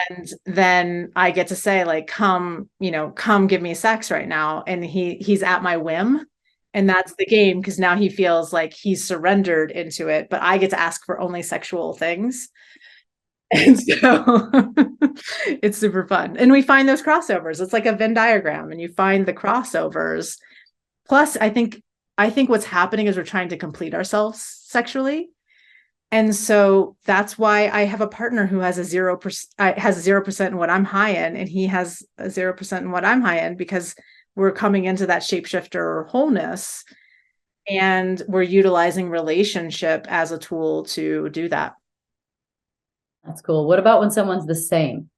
And then I get to say like, come give me sex right now. And he's at my whim. And that's the game, because now he feels like he's surrendered into it, but I get to ask for only sexual things. And so it's super fun. And we find those crossovers. It's like a Venn diagram, and you find the crossovers. Plus, I think what's happening is we're trying to complete ourselves sexually. And so that's why I have a partner who has 0% in what I'm high in, and he has 0% in what I'm high in, because we're coming into that shapeshifter wholeness, and we're utilizing relationship as a tool to do that. That's cool. What about when someone's the same?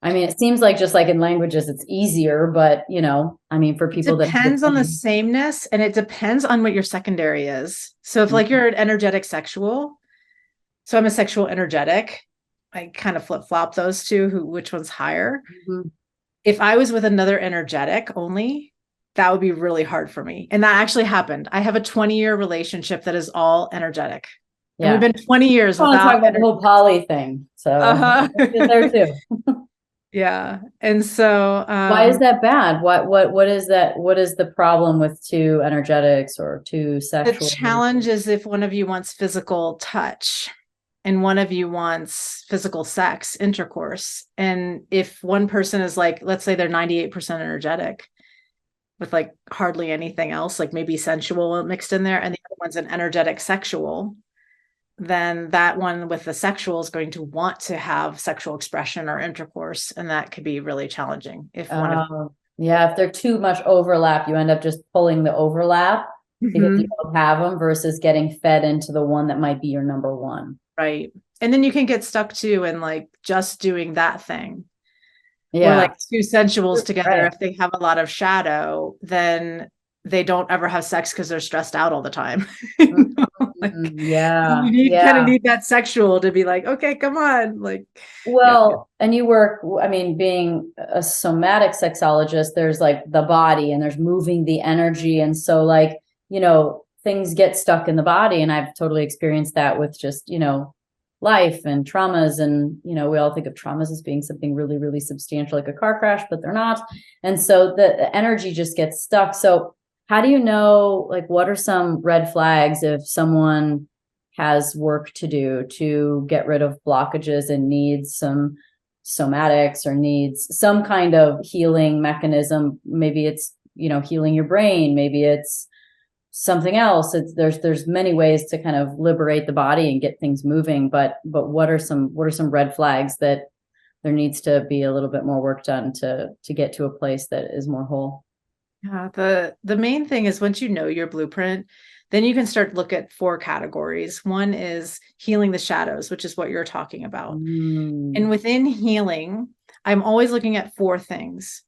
I mean, it seems like just like in languages, it's easier, but for people it depends on the sameness, and it depends on what your secondary is. So if like you're an energetic sexual, so I'm a sexual energetic, I kind of flip-flop those two, which one's higher. If I was with another energetic only, that would be really hard for me. And that actually happened. I have a 20-year relationship that is all energetic. Yeah. And we've been 20 years without. I want to talk about the whole poly thing. So there too. Yeah. And so why is that bad? What is that? What is the problem with two energetics or two sexual? The challenge is if one of you wants physical touch and one of you wants physical sex, intercourse. And if one person is like, let's say they're 98% energetic with like hardly anything else, like maybe sensual mixed in there, and the other one's an energetic sexual, then that one with the sexual is going to want to have sexual expression or intercourse. And that could be really challenging if one of if they're too much overlap, you end up just pulling the overlap because you don't have them versus getting fed into the one that might be your number one. Right. And then you can get stuck too in like just doing that thing. Yeah. Or like two sensuals together. Right. If they have a lot of shadow, then they don't ever have sex because they're stressed out all the time. You kind of need that sexual to be like, okay, come on. Like, and you work, I mean, being a somatic sexologist, there's like the body and there's moving the energy. And so like, things get stuck in the body. And I've totally experienced that with just, life and traumas. And, we all think of traumas as being something really, really substantial, like a car crash, but they're not. And so the energy just gets stuck. So how do you know, like, what are some red flags if someone has work to do to get rid of blockages and needs some somatics or needs some kind of healing mechanism? Maybe it's, healing your brain. Maybe it's something else. There's many ways to kind of liberate the body and get things moving. But what are some red flags that there needs to be a little bit more work done to get to a place that is more whole? Yeah, the main thing is once you know your blueprint, then you can start to look at 4 categories. One is healing the shadows, which is what you're talking about. And within healing, I'm always looking at 4 things.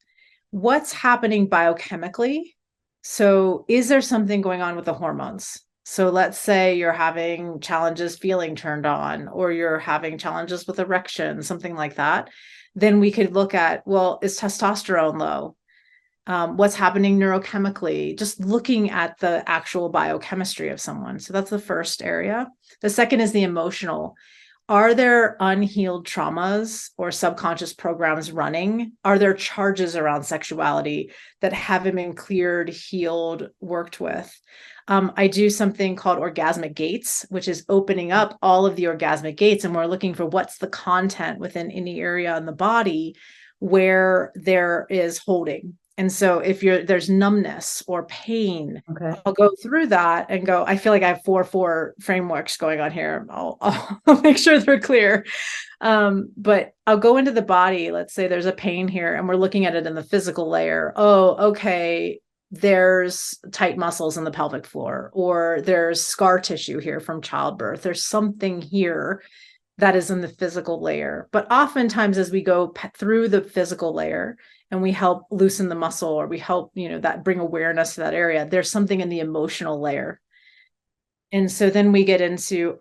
What's happening biochemically? So is there something going on with the hormones? So let's say you're having challenges feeling turned on, or you're having challenges with erection, something like that. Then we could look at, well, is testosterone low? What's happening neurochemically, just looking at the actual biochemistry of someone. So that's the first area. The second is the emotional. Are there unhealed traumas or subconscious programs running? Are there charges around sexuality that haven't been cleared, healed, worked with? I do something called orgasmic gates, which is opening up all of the orgasmic gates. And we're looking for what's the content within any area in the body where there is holding. And so if there's numbness or pain, I'll go through that and go, I feel like I have four frameworks going on here. I'll make sure they're clear. But I'll go into the body. Let's say there's a pain here and we're looking at it in the physical layer. Oh, okay. There's tight muscles in the pelvic floor, or there's scar tissue here from childbirth. There's something here that is in the physical layer. But oftentimes as we go through the physical layer, and we help loosen the muscle, or we help, that bring awareness to that area, there's something in the emotional layer. And so then we get into,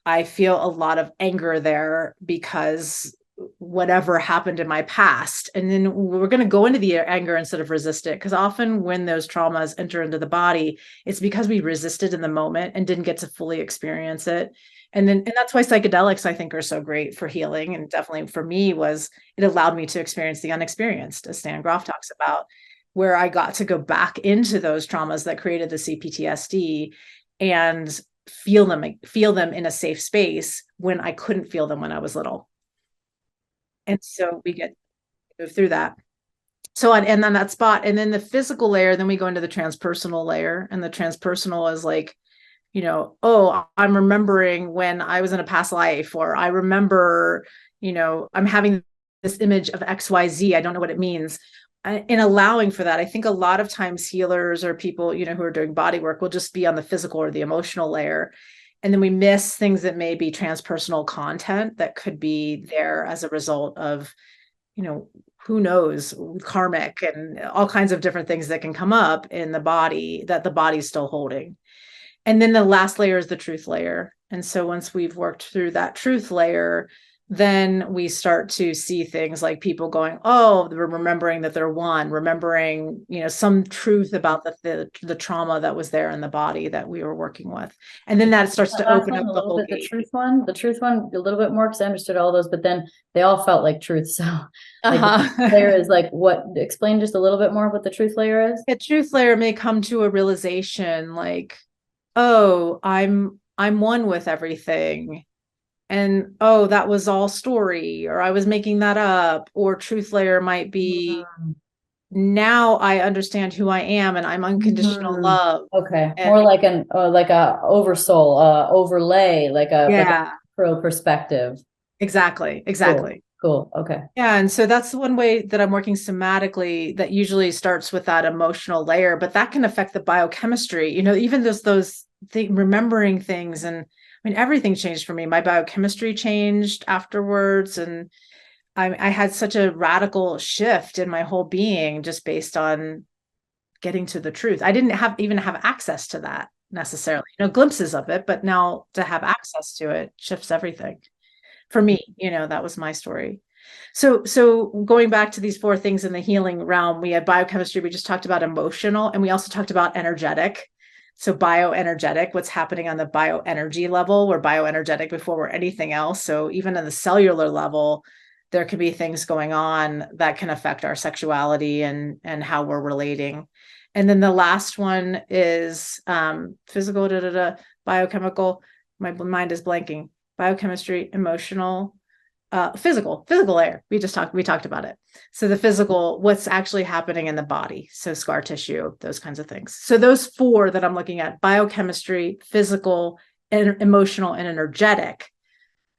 I feel a lot of anger there because whatever happened in my past. And then we're going to go into the anger instead of resist it. Because often when those traumas enter into the body, it's because we resisted in the moment and didn't get to fully experience it. And that's why psychedelics, I think, are so great for healing. And definitely for me it allowed me to experience the unexperienced, as Stan Groff talks about, where I got to go back into those traumas that created the CPTSD and feel them in a safe space when I couldn't feel them when I was little. And so we get to move through that. So, and then that spot, and then the physical layer, then we go into the transpersonal layer, and the transpersonal is like, I'm remembering when I was in a past life, or I remember, I'm having this image of XYZ. I don't know what it means. In allowing for that, I think a lot of times healers or people, who are doing body work will just be on the physical or the emotional layer. And then we miss things that may be transpersonal content that could be there as a result of, who knows, karmic and all kinds of different things that can come up in the body that the body's still holding. And then the last layer is the truth layer. And so once we've worked through that truth layer, then we start to see things like people going, oh, they're remembering that they're one, remembering, some truth about the trauma that was there in the body that we were working with. And then that starts to open up the whole gate. The truth one, a little bit more, because I understood all those, but then they all felt like truth. So like the layer is like, what, explain just a little bit more what the truth layer is. The truth layer may come to a realization like, oh, I'm one with everything. And, oh, that was all story, or I was making that up. Or truth layer might be, now I understand who I am and I'm unconditional love. Okay. And more like a oversoul, overlay, like a pro perspective. Exactly. Cool. Okay. Yeah. And so that's one way that I'm working somatically, that usually starts with that emotional layer, but that can affect the biochemistry, even those remembering things. And I mean, everything changed for me. My biochemistry changed afterwards. And I had such a radical shift in my whole being just based on getting to the truth. I didn't even have access to that necessarily, glimpses of it, but now to have access to it shifts everything for me. That was my story. So going back to these 4 things in the healing realm, we had biochemistry, we just talked about emotional, and we also talked about energetic. So bioenergetic, what's happening on the bioenergy level. We're bioenergetic before we're anything else. So even on the cellular level, there can be things going on that can affect our sexuality and how we're relating. And then the last one is physical, biochemical. My mind is blanking. Biochemistry, emotional, physical layer. We talked about it. So the physical, what's actually happening in the body. So scar tissue, those kinds of things. So those 4 that I'm looking at, biochemistry, physical, and emotional, and energetic,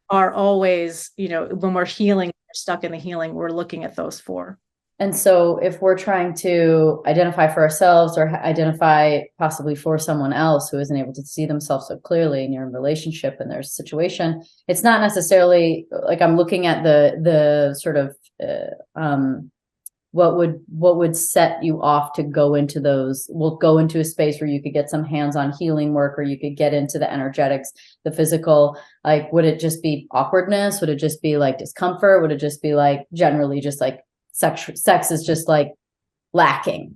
are always, when we're healing, we're stuck in the healing, we're looking at those 4. And so if we're trying to identify for ourselves or identify possibly for someone else who isn't able to see themselves so clearly in your relationship and their situation, it's not necessarily like I'm looking at the sort of what would set you off to go into those. We'll go into a space where you could get some hands-on healing work, or you could get into the energetics, the physical. Like, would it just be awkwardness? Would it just be like discomfort? Would it just be like generally just like sex is just like lacking?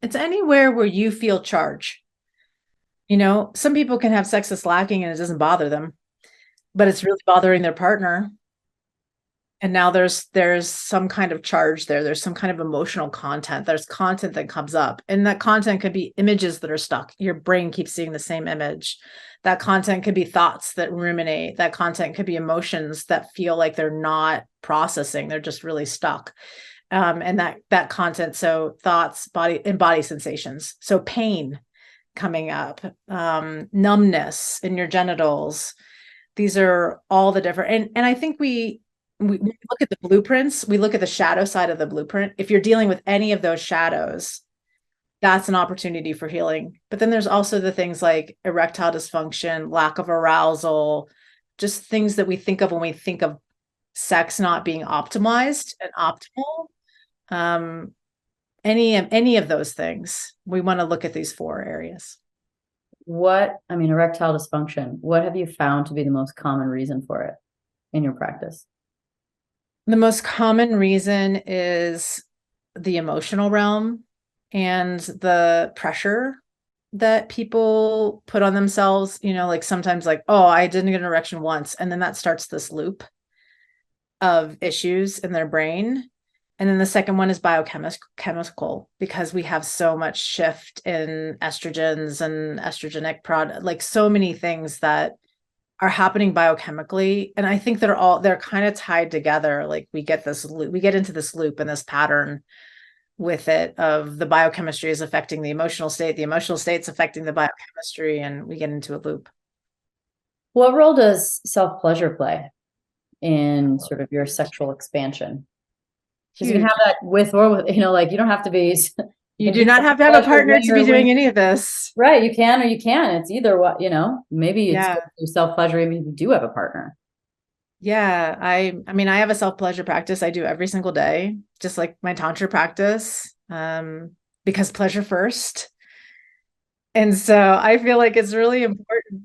It's anywhere where you feel charge. Some people can have sex that's lacking and it doesn't bother them, but it's really bothering their partner. And now there's some kind of charge there. There's some kind of emotional content. There's content that comes up, and that content could be images that are stuck. Your brain keeps seeing the same image. That content could be thoughts that ruminate. That content could be emotions that feel like they're not processing. They're just really stuck. And that content, so thoughts, body sensations. So pain coming up, numbness in your genitals. These are all the different, and I think we look at the blueprints, we look at the shadow side of the blueprint. If you're dealing with any of those shadows, that's an opportunity for healing. But then there's also the things like erectile dysfunction, lack of arousal, just things that we think of when we think of sex not being optimized and optimal. Any of those things, we want to look at these 4 areas. Erectile dysfunction, what have you found to be the most common reason for it in your practice? The most common reason is the emotional realm and the pressure that people put on themselves, like sometimes like, oh, I didn't get an erection once. And then that starts this loop of issues in their brain. And then the second one is biochemical, because we have so much shift in estrogens and estrogenic product, like so many things that are happening biochemically. And I think they're kind of tied together. Like we get into this loop and this pattern with it of the biochemistry is affecting the emotional state. The emotional state's affecting the biochemistry, and we get into a loop. What role does self-pleasure play in sort of your sexual expansion? Because you can have that with or with, like you don't have to be. You do not have to have a partner to be doing any of this. Right. You can, or you can. It's either what, maybe it's self-pleasure even if you do have a partner. Yeah. I have a self-pleasure practice I do every single day, just like my Tantra practice, because pleasure first. And so I feel like it's really important.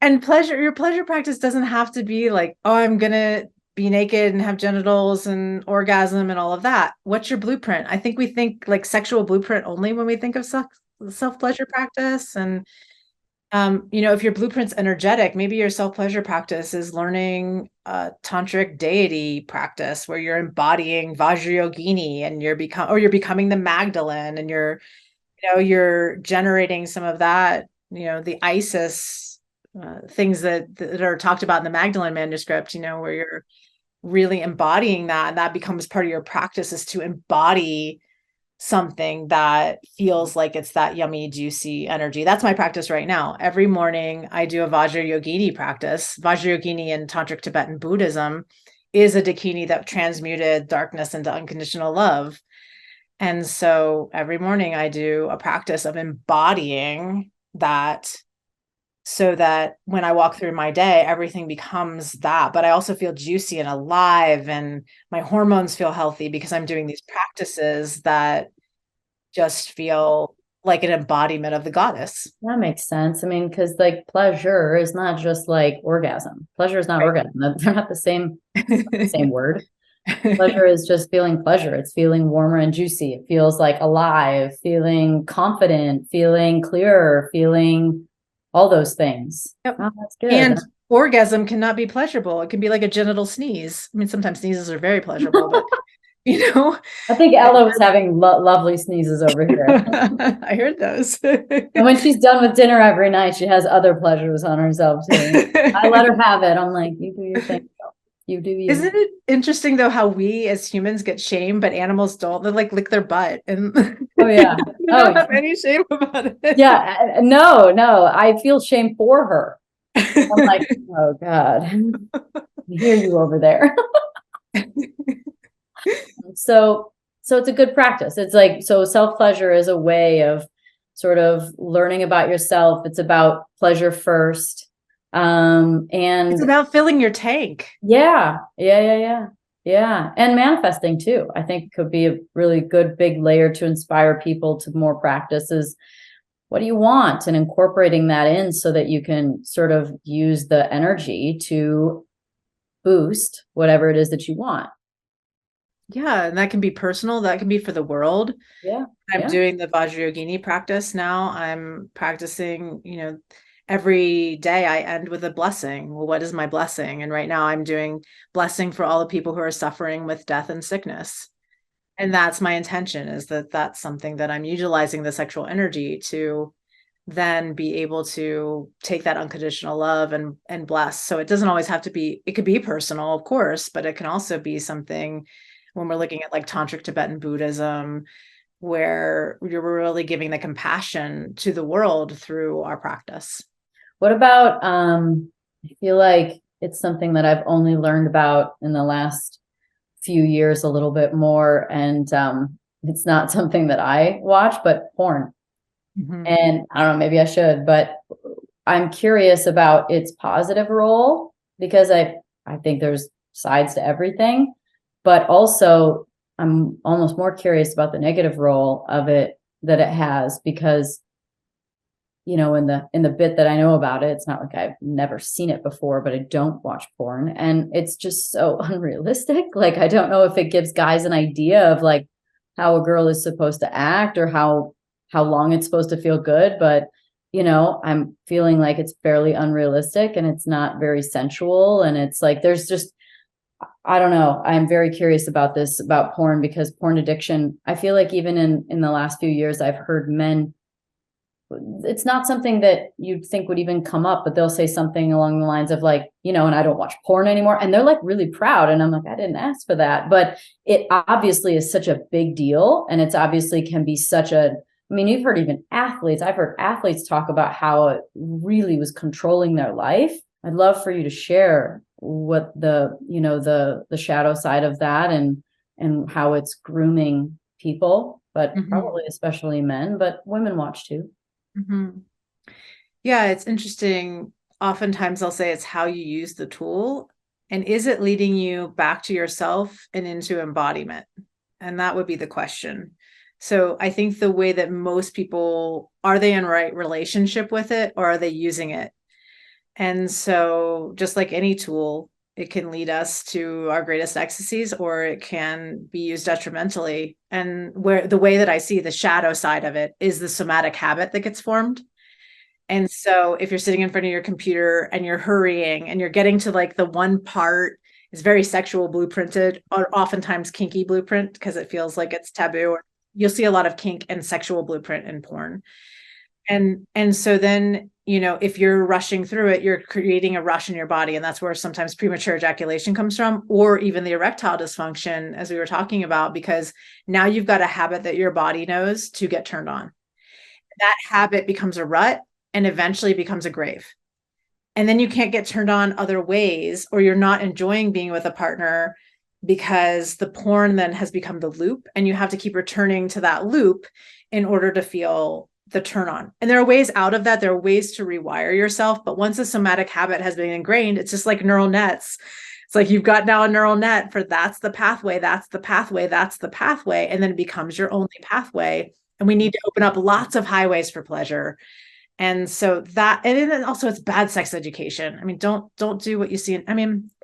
And your pleasure practice doesn't have to be like, oh, I'm going to be naked and have genitals and orgasm and all of that. What's your blueprint? I think we think like sexual blueprint only when we think of self-pleasure practice. And, if your blueprint's energetic, maybe your self-pleasure practice is learning a tantric deity practice where you're embodying Vajrayogini and you're becoming the Magdalene, and you're generating some of that, the Isis things that are talked about in the Magdalene manuscript, where you're really embodying that, and that becomes part of your practice, is to embody something that feels like it's that yummy, juicy energy. That's my practice right now. Every morning I do a Vajrayogini practice. Vajrayogini in Tantric Tibetan Buddhism is a dakini that transmuted darkness into unconditional love. And so every morning I do a practice of embodying that, so that when I walk through my day, everything becomes that. But I also feel juicy and alive, and my hormones feel healthy because I'm doing these practices that just feel like an embodiment of the goddess. That makes sense. I mean, because like pleasure is not just like orgasm. Pleasure is not orgasm. They're not the same word. Pleasure is just feeling pleasure. It's feeling warmer and juicy. It feels like alive, feeling confident, feeling clearer, feeling all those things. Yep. Oh, that's good. And orgasm cannot be pleasurable. It can be like a genital sneeze. I mean, sometimes sneezes are very pleasurable, but I think Ella was having lovely sneezes over here. I heard those. And when she's done with dinner every night, she has other pleasures on herself too. I let her have it. I'm like, you do your thing. You do you. Isn't it interesting though how we as humans get shame, but animals don't? They like lick their butt and oh yeah, they don't have any shame about it. Yeah, no, I feel shame for her. I'm like, oh God, I hear you over there. So it's a good practice. It's like, so self-pleasure is a way of sort of learning about yourself. It's about pleasure first. And it's about filling your tank. Yeah. And manifesting too. I think could be a really good big layer to inspire people to more practices. What do you want? And incorporating that in so that you can sort of use the energy to boost whatever it is that you want. Yeah, and that can be personal. That can be for the world. Yeah. I'm doing the Vajrayogini practice now. I'm practicing, every day I end with a blessing. Well, what is my blessing? And right now I'm doing blessing for all the people who are suffering with death and sickness. And that's my intention, is that that's something that I'm utilizing the sexual energy to then be able to take that unconditional love and bless. So it doesn't always have to be, it could be personal, of course, but it can also be something when we're looking at like Tantric Tibetan Buddhism, where you're really giving the compassion to the world through our practice. What about, I feel like it's something that I've only learned about in the last few years a little bit more. And it's not something that I watch, but porn. Mm-hmm. And I don't know, maybe I should, but I'm curious about its positive role, because I think there's sides to everything, but also I'm almost more curious about the negative role of it that it has, because in the bit that I know about it, it's not like I've never seen it before, but I don't watch porn, and it's just so unrealistic. Like, I don't know if it gives guys an idea of like how a girl is supposed to act, or how long it's supposed to feel good, but I'm feeling like it's fairly unrealistic, and it's not very sensual, and it's like there's just, I don't know. I'm very curious about this, about porn, because porn addiction, I feel like even in the last few years, I've heard men, it's not something that you'd think would even come up, but they'll say something along the lines of like, and I don't watch porn anymore. And they're like really proud. And I'm like, I didn't ask for that. But it obviously is such a big deal. And it's obviously can be such a, I mean, you've heard even athletes, I've heard athletes talk about how it really was controlling their life. I'd love for you to share what the shadow side of that, and how it's grooming people, but probably especially men, but women watch too. Mm-hmm. Yeah, it's interesting. Oftentimes I'll say it's how you use the tool, and is it leading you back to yourself and into embodiment? And that would be the question. So I think the way that most people, are they in right relationship with it, or are they using it? And so just like any tool, it can lead us to our greatest ecstasies, or it can be used detrimentally. And where the way that I see the shadow side of it is the somatic habit that gets formed. And so if you're sitting in front of your computer and you're hurrying and you're getting to like the one part is very sexual blueprinted, or oftentimes kinky blueprint, because it feels like it's taboo. Or you'll see a lot of kink and sexual blueprint in porn. And so then, if you're rushing through it, you're creating a rush in your body. And that's where sometimes premature ejaculation comes from, or even the erectile dysfunction, as we were talking about, because now you've got a habit that your body knows to get turned on. That habit becomes a rut and eventually becomes a grave. And then you can't get turned on other ways, or you're not enjoying being with a partner because the porn then has become the loop, and you have to keep returning to that loop in order to feel the turn on. And there are ways out of that. There are ways to rewire yourself. But once a somatic habit has been ingrained, it's just like neural nets. It's like you've got now a neural net for that's the pathway, that's the pathway, that's the pathway. And then it becomes your only pathway. And we need to open up lots of highways for pleasure. And so that, and then also it's bad sex education. I mean, don't do what you see.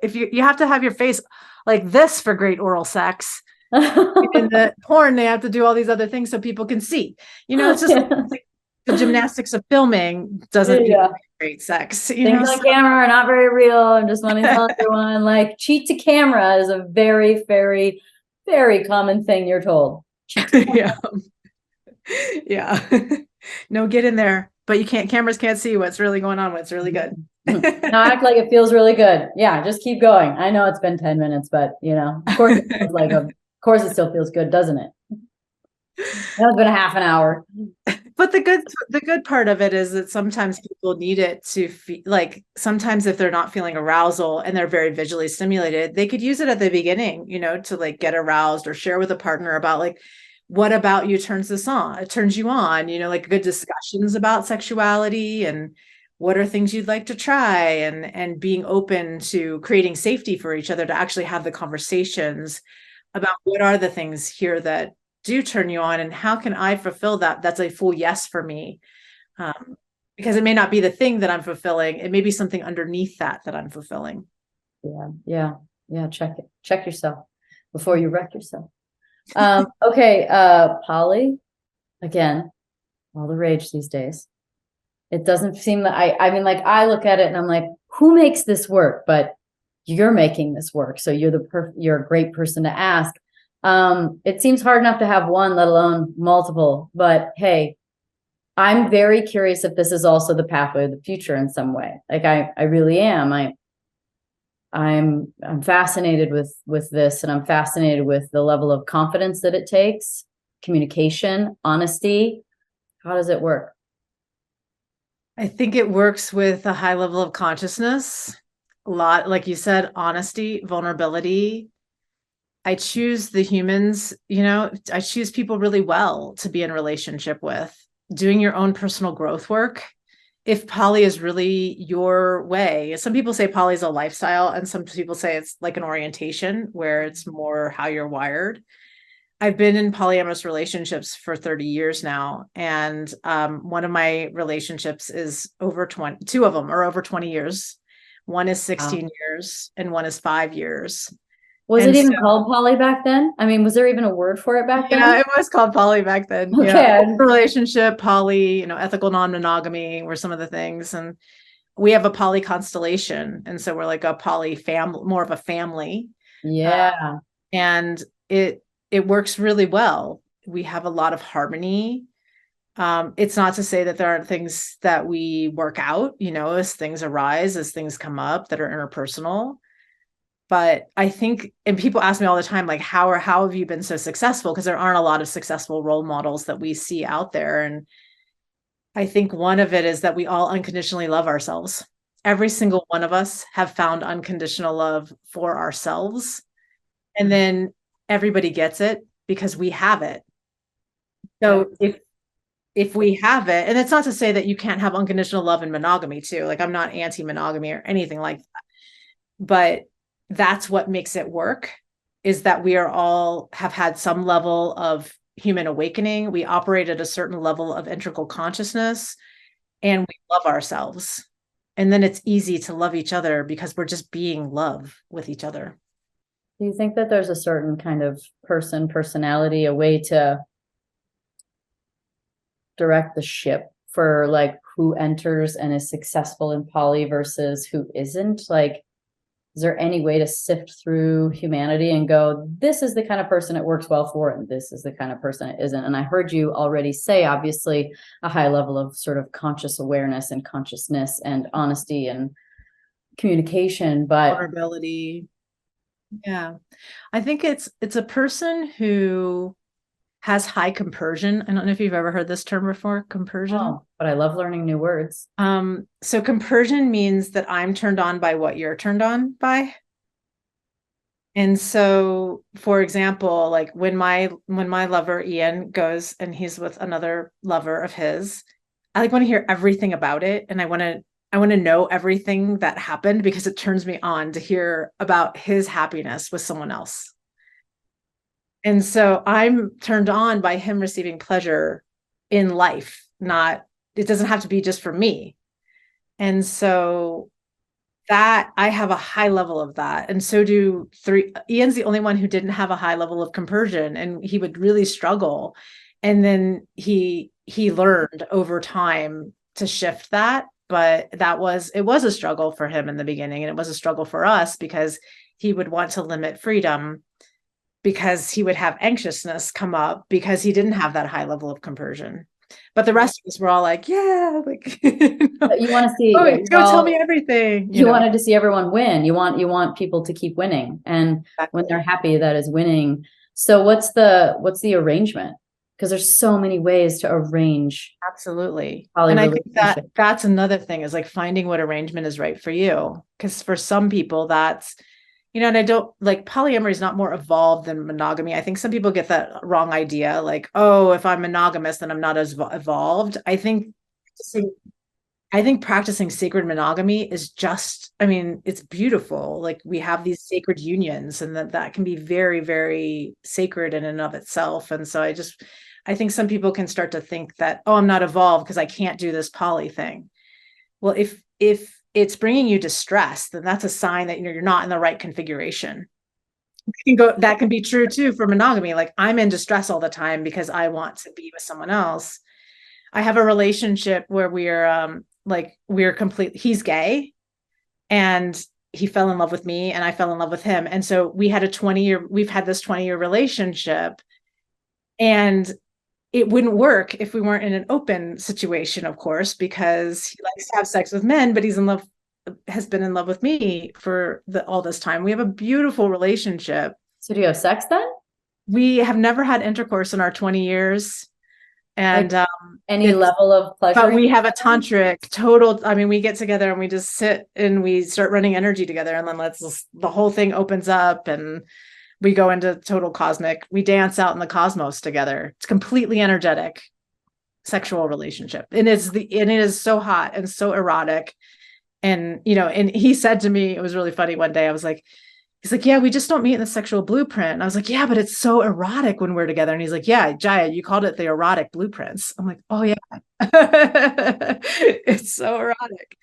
If you have to have your face like this for great oral sex. In the porn, they have to do all these other things so people can see. It's just like the gymnastics of filming doesn't equal great sex. Things on camera are not very real. I'm just want to tell everyone, like, cheat to camera is a very, very, very common thing you're told. Yeah. No, get in there. But cameras can't see what's really going on, what's really good. Now act like it feels really good. Yeah, just keep going. I know it's been 10 minutes, but of course it feels like of course it still feels good, doesn't it? That has been a half an hour. But the good part of it is that sometimes people need it to feel like, sometimes if they're not feeling arousal and they're very visually stimulated, they could use it at the beginning, to like get aroused, or share with a partner about like, what about you turns you on, like good discussions about sexuality and what are things you'd like to try, and being open to creating safety for each other to actually have the conversations about what are the things here that do turn you on, and how can I fulfill that? That's a full yes for me. Because it may not be the thing that I'm fulfilling. It may be something underneath that I'm fulfilling. Yeah. Check yourself before you wreck yourself. Okay. Poly, again, all the rage these days. It doesn't seem that I look at it and I'm like, who makes this work? But you're making this work. So you're a great person to ask. It seems hard enough to have one, let alone multiple, but hey, I'm very curious if this is also the pathway of the future in some way. Like I really am. I'm fascinated with this, and I'm fascinated with the level of confidence that it takes, communication, honesty. How does it work? I think it works with a high level of consciousness. A lot, like you said, honesty, vulnerability. I choose the humans, I choose people really well to be in relationship with. Doing your own personal growth work. If poly is really your way, some people say poly is a lifestyle, and some people say it's like an orientation where it's more how you're wired. I've been in polyamorous relationships for 30 years now. And one of my relationships is over 20, two of them are over 20 years. One is 16 years and one is 5 years. Was it even called poly back then? I mean, was there even a word for it back then? Yeah, it was called poly back then. Okay. Yeah. Relationship, poly, ethical non-monogamy were some of the things. And we have a poly constellation. And so we're like a poly family, more of a family. Yeah. And it works really well. We have a lot of harmony. It's not to say that there aren't things that we work out, as things arise, as things come up that are interpersonal. But I think, and people ask me all the time, like, how have you been so successful? Because there aren't a lot of successful role models that we see out there. And I think one of it is that we all unconditionally love ourselves. Every single one of us have found unconditional love for ourselves. And then everybody gets it because we have it. So if we have it, and it's not to say that you can't have unconditional love in monogamy too. Like, I'm not anti-monogamy or anything like that. But that's what makes it work, is that we are all have had some level of human awakening. We operate at a certain level of integral consciousness, and we love ourselves. And then it's easy to love each other because we're just being love with each other. Do you think that there's a certain kind of personality, a way to direct the ship for like who enters and is successful in poly versus who isn't? Like, is there any way to sift through humanity and go, this is the kind of person it works well for, and this is the kind of person it isn't? And I heard you already say, obviously, a high level of sort of conscious awareness and consciousness and honesty and communication, but Vulnerability. Yeah. I think it's a person who has high compersion. I don't know if you've ever heard this term before, compersion. oh, but I love learning new words. So compersion means that I'm turned on by what you're turned on by. And so, for example, like when my lover Ian goes and he's with another lover of his, I like want to hear everything about it, and I want to know everything that happened because it turns me on to hear about his happiness with someone else. And so I'm turned on by him receiving pleasure in life, it doesn't have to be just for me. And so that I have a high level of that. And so do three. Ian's the only one who didn't have a high level of compersion, and he would really struggle. And then he learned over time to shift that. But it was a struggle for him in the beginning. And it was a struggle for us because he would want to limit freedom, because he would have anxiousness come up because he didn't have that high level of compersion. But the rest of us were all like, yeah, like But you want to see, oh, go tell me everything. You wanted to see everyone win. You want people to keep winning, and Exactly. when they're happy, that is winning. So what's the arrangement? Because there's so many ways to arrange. Absolutely. poly And I think relationship. that's another thing, is like finding what arrangement is right for you. Because for some people that's, and I don't like, polyamory is not more evolved than monogamy. I think some people get that wrong idea. Like, oh, if I'm monogamous, then I'm not as evolved. I think practicing sacred monogamy is just, it's beautiful. Like we have these sacred unions, and that can be very, very sacred in and of itself. And so I think some people can start to think that, oh, I'm not evolved because I can't do this poly thing. Well, if it's bringing you distress, then that's a sign that you're not in the right configuration. That can be true too for monogamy. Like I'm in distress all the time because I want to be with someone else. I have a relationship where he's gay and he fell in love with me and I fell in love with him. And so we've had this 20-year relationship, and it wouldn't work if we weren't in an open situation, of course, because he likes to have sex with men, but has been in love with me for all this time. We have a beautiful relationship. So do you have sex then? We have never had intercourse in our 20 years. And like any level of pleasure. But we have a tantric total. We get together and we just sit and we start running energy together, and then the whole thing opens up and we go into total cosmic. We dance out in the cosmos together. It's completely energetic sexual relationship. And it is so hot and so erotic. And, and he said to me, it was really funny one day. He's like, yeah, we just don't meet in the sexual blueprint. And I was like, yeah, but it's so erotic when we're together. And he's like, yeah, Jaiya, you called it the erotic blueprints. I'm like, oh yeah, it's so erotic.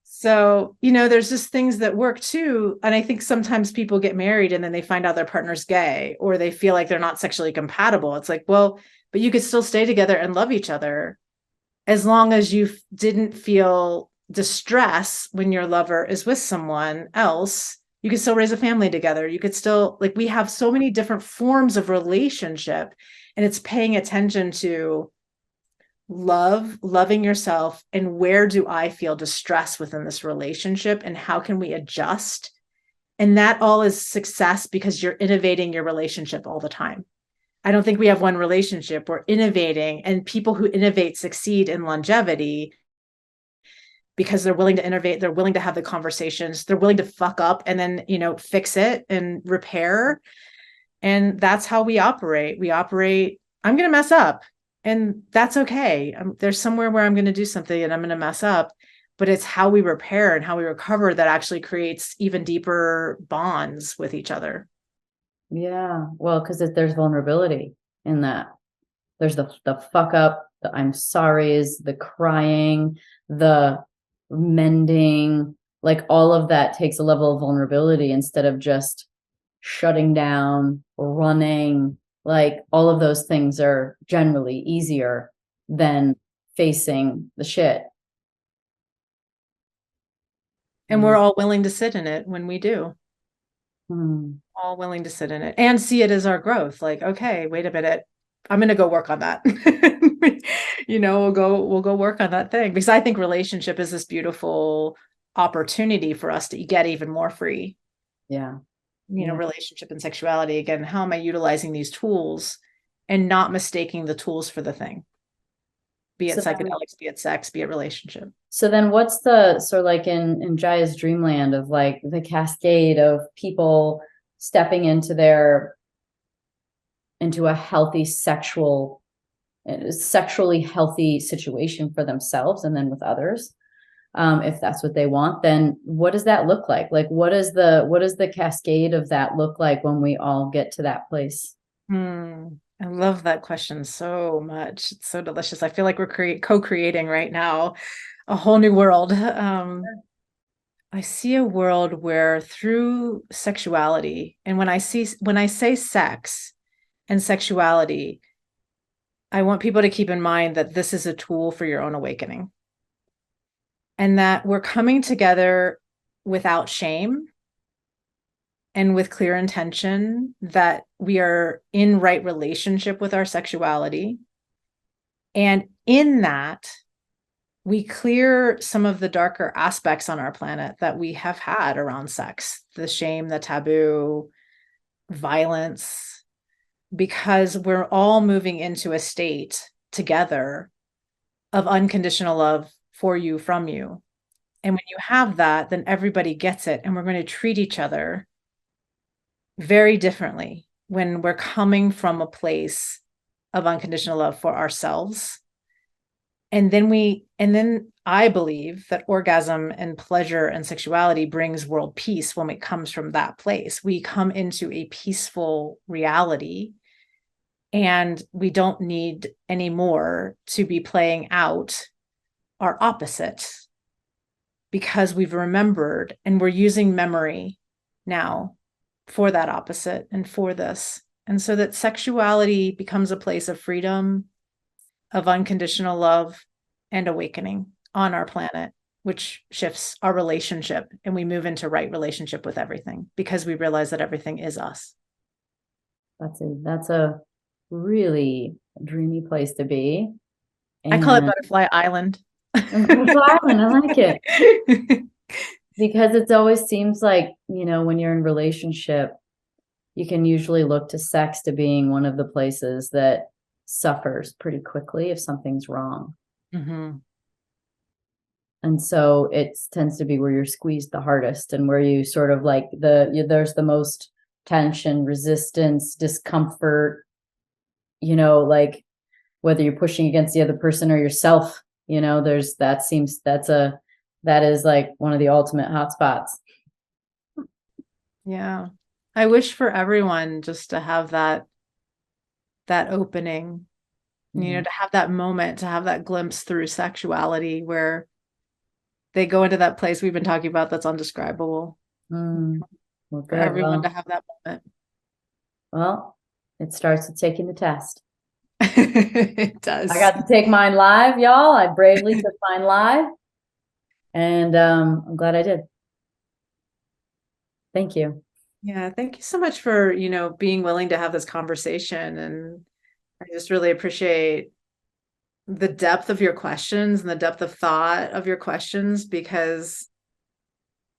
So, there's just things that work too. And I think sometimes people get married and then they find out their partner's gay, or they feel like they're not sexually compatible. It's like, well, but you could still stay together and love each other as long as you didn't feel distress when your lover is with someone else. You could still raise a family together. You could still, like, we have so many different forms of relationship, and it's paying attention to loving yourself, and where do I feel distress within this relationship, and how can we adjust? And that all is success, because you're innovating your relationship all the time. I don't think we have one relationship. We're innovating, and people who innovate succeed in longevity because they're willing to innovate. They're willing to have the conversations. They're willing to fuck up and then, fix it and repair. And that's how we operate. I'm going to mess up, and that's okay. There's somewhere where I'm going to do something and I'm going to mess up, but it's how we repair and how we recover that actually creates even deeper bonds with each other. Yeah. Well, because there's vulnerability in that. There's the fuck up, the I'm sorry, is the crying, the mending, like all of that takes a level of vulnerability instead of just shutting down or running. Like all of those things are generally easier than facing the shit. And we're all willing to sit in it when we do. All willing to sit in it and see it as our growth. Like, okay, wait a minute. I'm going to go work on that. We'll go work on that thing, because I think relationship is this beautiful opportunity for us to get even more free. Yeah. Relationship and sexuality. Again, how am I utilizing these tools and not mistaking the tools for the thing? Be it psychedelics, be it sex, be it relationship. So then what's the, so like in Jaiya's dreamland of like the cascade of people stepping into a healthy sexually healthy situation for themselves and then with others, if that's what they want, then what does that look like? Like, what is the cascade of that look like when we all get to that place? I love that question so much. It's so delicious. I feel like we're co-creating right now a whole new world. I see a world where through sexuality, and when I say sex and sexuality, I want people to keep in mind that this is a tool for your own awakening, and that we're coming together without shame and with clear intention, that we are in right relationship with our sexuality. And in that, we clear some of the darker aspects on our planet that we have had around sex, the shame, the taboo, violence, because we're all moving into a state together of unconditional love for you, from you. And when you have that, then everybody gets it. And we're going to treat each other very differently when we're coming from a place of unconditional love for ourselves. And then I believe that orgasm and pleasure and sexuality brings world peace when it comes from that place. We come into a peaceful reality, and we don't need anymore to be playing out our opposite, because we've remembered and we're using memory now for that opposite and for this. And so that sexuality becomes a place of freedom, of unconditional love and awakening on our planet, which shifts our relationship, and we move into right relationship with everything, because we realize that everything is us. That's a really dreamy place to be. And I call it Butterfly Island. Butterfly Island, I like it. Because it always seems like, when you're in relationship, you can usually look to sex to being one of the places that suffers pretty quickly if something's wrong. And so it tends to be where you're squeezed the hardest, and where you sort of like there's the most tension, resistance, discomfort, like whether you're pushing against the other person or yourself, that is like one of the ultimate hot spots. Yeah. I wish for everyone just to have that opening, to have that moment, to have that glimpse through sexuality where they go into that place we've been talking about that's undescribable. Well, for everyone to have that moment. Well, it starts with taking the test. It does. I got to take mine live, y'all. I bravely took mine live. And I'm glad I did. Thank you. Yeah, thank you so much for, being willing to have this conversation. And I just really appreciate the depth of your questions and the depth of thought of your questions, because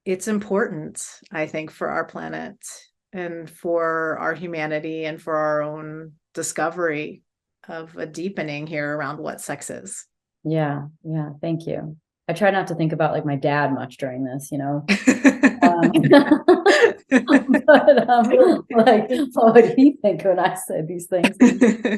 it's important, I think, for our planet and for our humanity and for our own discovery of a deepening here around what sex is. Yeah. Thank you. I try not to think about like my dad much during this, but like, what would he think when I said these things?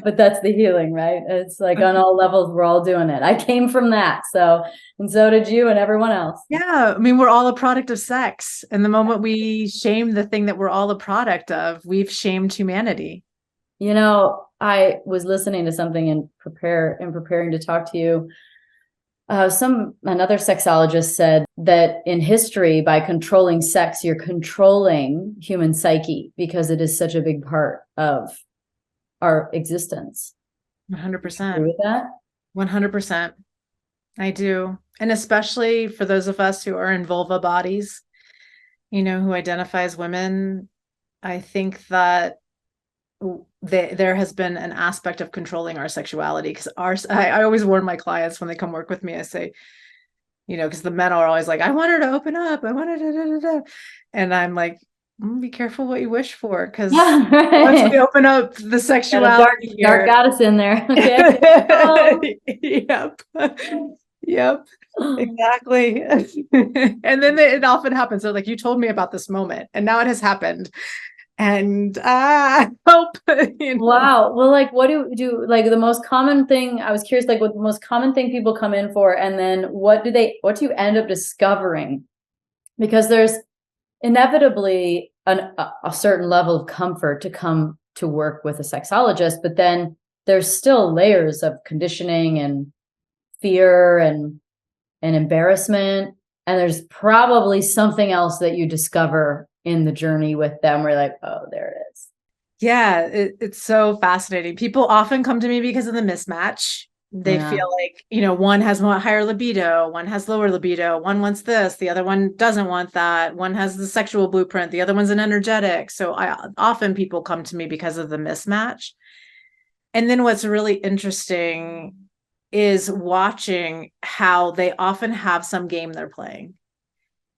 But that's the healing, right? It's like on all levels, we're all doing it. I came from that. And so did you and everyone else. Yeah. I mean, we're all a product of sex. And the moment we shame the thing that we're all a product of, we've shamed humanity. I was listening to something in preparing to talk to you. Another sexologist said that in history, by controlling sex, you're controlling human psyche because it is such a big part of our existence. 100%. Agree with that? 100%. I do. And especially for those of us who are in vulva bodies, who identify as women, I think that there has been an aspect of controlling our sexuality, because I always warn my clients when they come work with me, I say, because the men are always like, I want her to open up, I want her to da, da, da. And I'm like, be careful what you wish for, because once we open up the sexuality, dark goddess in there. Okay. Yep. Exactly. And then it often happens. So like, you told me about this moment and now it has happened. And help. Wow. Well, like, what do like the most common thing? I was curious, like, what the most common thing people come in for, and then what do you end up discovering? Because there's inevitably a certain level of comfort to come to work with a sexologist, but then there's still layers of conditioning and fear and embarrassment, and there's probably something else that you discover in the journey with them where you're like, oh, there it is. Yeah, it's so fascinating. People often come to me because of the mismatch. They feel like, one has more higher libido, one has lower libido, one wants this, the other one doesn't want that, one has the sexual blueprint, the other one's an energetic. So often people come to me because of the mismatch. And then what's really interesting is watching how they often have some game they're playing.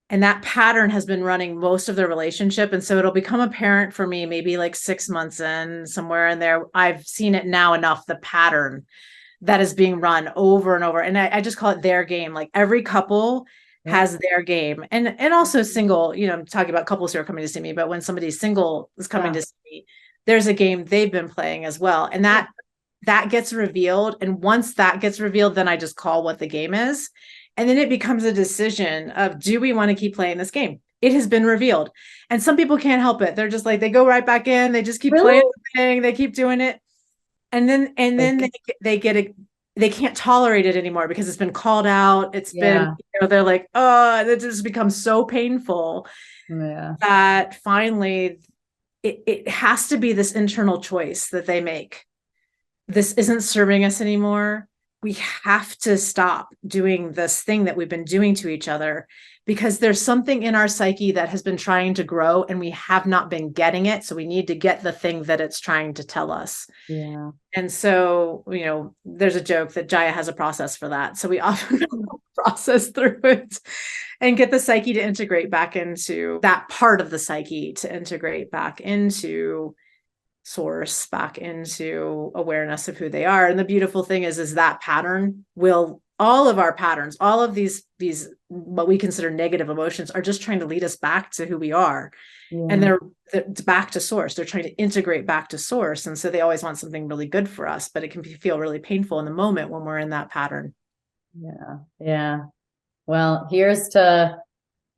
And that pattern has been running most of their relationship. And so it'll become apparent for me, maybe like 6 months in, somewhere in there. I've seen it now enough, the pattern that is being run over and over. And I just call it their game. Like every couple has their game. And also single, I'm talking about couples who are coming to see me, but when somebody's single is coming to see me, there's a game they've been playing as well. And that gets revealed. And once that gets revealed, then I just call what the game is. And then it becomes a decision of, do we want to keep playing this game? It has been revealed. And some people can't help it. They're just like, they go right back in. They just keep playing the thing. They keep doing it. And then they get it. They can't tolerate it anymore because it's been called out. It's been, they're like, oh, it just becomes so painful that finally it has to be this internal choice that they make. This isn't serving us anymore. We have to stop doing this thing that we've been doing to each other, because there's something in our psyche that has been trying to grow and we have not been getting it. So we need to get the thing that it's trying to tell us. Yeah. And so, there's a joke that Jaiya has a process for that. So we often process through it and get the psyche to integrate back into that part of the psyche, to integrate back into source, back into awareness of who they are. And the beautiful thing is that pattern all of our patterns, all of these what we consider negative emotions, are just trying to lead us back to who we are. And they're back to source. They're trying to integrate back to source. And so they always want something really good for us, but it can feel really painful in the moment when we're in that pattern. Yeah. Well, here's to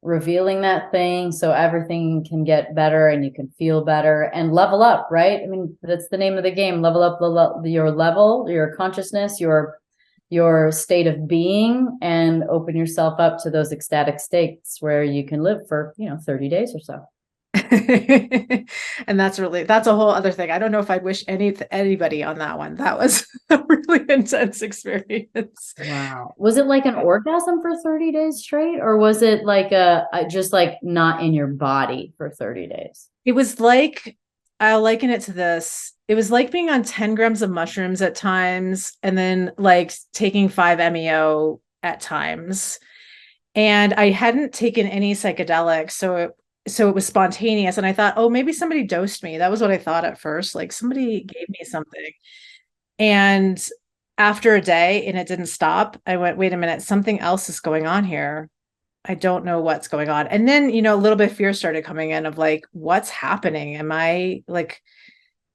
revealing that thing so everything can get better and you can feel better and level up, right? I mean, that's the name of the game. Level up your level, your consciousness, your state of being, and open yourself up to those ecstatic states where you can live for 30 days or so. And that's a whole other thing. I don't know if I'd wish anybody on that one. That was a really intense experience. Wow. Was it like an orgasm for 30 days straight, or was it like a just like not in your body for 30 days? It was like, I'll liken it to this. It was like being on 10 grams of mushrooms at times, and then like taking 5 MEO at times. And I hadn't taken any psychedelics, so it was spontaneous. And I thought, oh, maybe somebody dosed me. That was what I thought at first. Like somebody gave me something. And after a day and it didn't stop, I went, wait a minute, something else is going on here. I don't know what's going on. And then, a little bit of fear started coming in of like, what's happening? Am I like,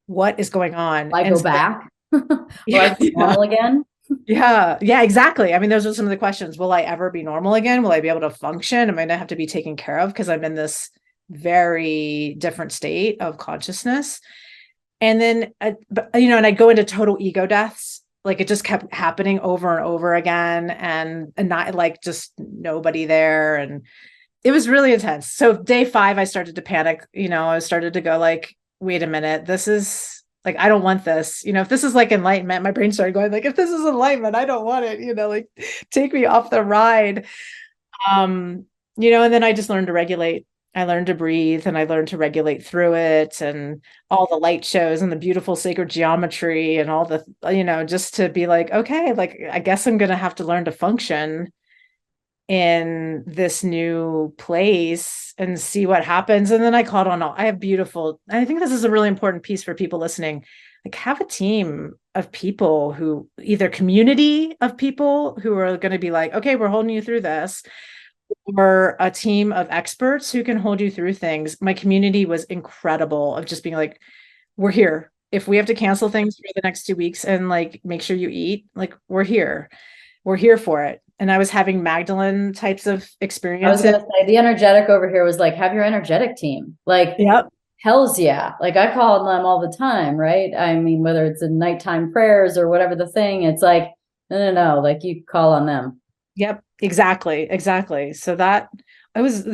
what is going on? I go back? Will I be normal again? Yeah, exactly. I mean, those are some of the questions. Will I ever be normal again? Will I be able to function? Am I going to have to be taken care of because I'm in this very different state of consciousness? And then, and I go into total ego deaths like it just kept happening over and over again, and not like just nobody there. And it was really intense. So day 5, I started to panic. I started to go like, wait a minute, this is like, I don't want this. If this is like enlightenment, my brain started going like, if this is enlightenment, I don't want it, like take me off the ride. And then I just learned to regulate. I learned to breathe, and I learned to regulate through it, and all the light shows and the beautiful sacred geometry and all the, just to be like, okay, like, I guess I'm going to have to learn to function in this new place and see what happens. And then I called on I think this is a really important piece for people listening. Like, have a team of people who, either community of people who are going to be like, okay, we're holding you through this, or a team of experts who can hold you through things. My community was incredible, of just being like, we're here. If we have to cancel things for the next 2 weeks and like make sure you eat, like, we're here for it. And I was having Magdalene types of experiences. I was going to say, the energetic over here was like, have your energetic team. Like, yep. Hells yeah. Like, I call them all the time, right? I mean, whether it's in nighttime prayers or whatever the thing, it's like, no, like, you call on them. Yep, exactly. So that, it was,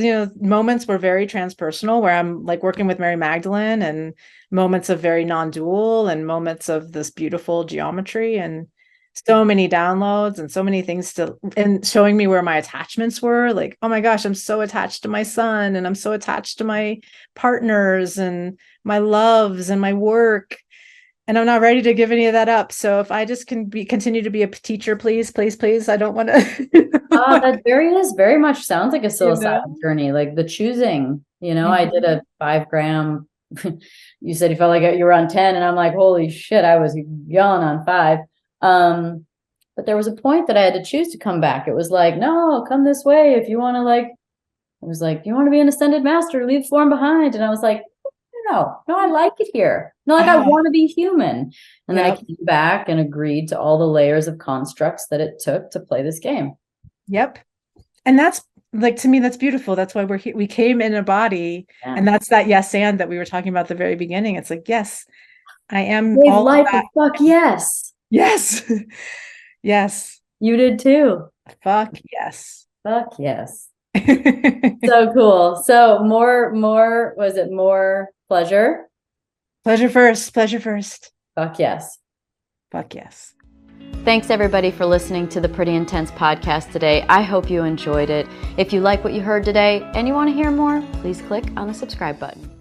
moments were very transpersonal, where I'm like working with Mary Magdalene, and moments of very non-dual, and moments of this beautiful geometry, and so many downloads, and so many things and showing me where my attachments were. Like, oh my gosh, I'm so attached to my son, and I'm so attached to my partners and my loves and my work. And I'm not ready to give any of that up. So if I just can continue to be a teacher, please, I don't want to. That very much sounds like a psilocybin journey, like the choosing. I did a 5 gram. You said you felt like you were on 10, and I'm like, holy shit, I was yelling on 5. But there was a point that I had to choose to come back. It was like, no, come this way if you want to. Like, it was like, you want to be an ascended master, leave form behind. And I was like, no, I like it here. No, like, I want to be human. And then I came back and agreed to all the layers of constructs that it took to play this game. Yep. And that's, like, to me, that's beautiful. That's why we're here. We came in a body, and that's that yes and that we were talking about at the very beginning. It's like, yes, I am all life. Fuck yes. Yes. Yes. You did too. Fuck yes. Fuck yes. So cool. So more was it more pleasure? Pleasure first. Fuck yes. Thanks everybody for listening to the Pretty Intense podcast today. I hope you enjoyed it. If you like what you heard today and you want to hear more, please click on the subscribe button.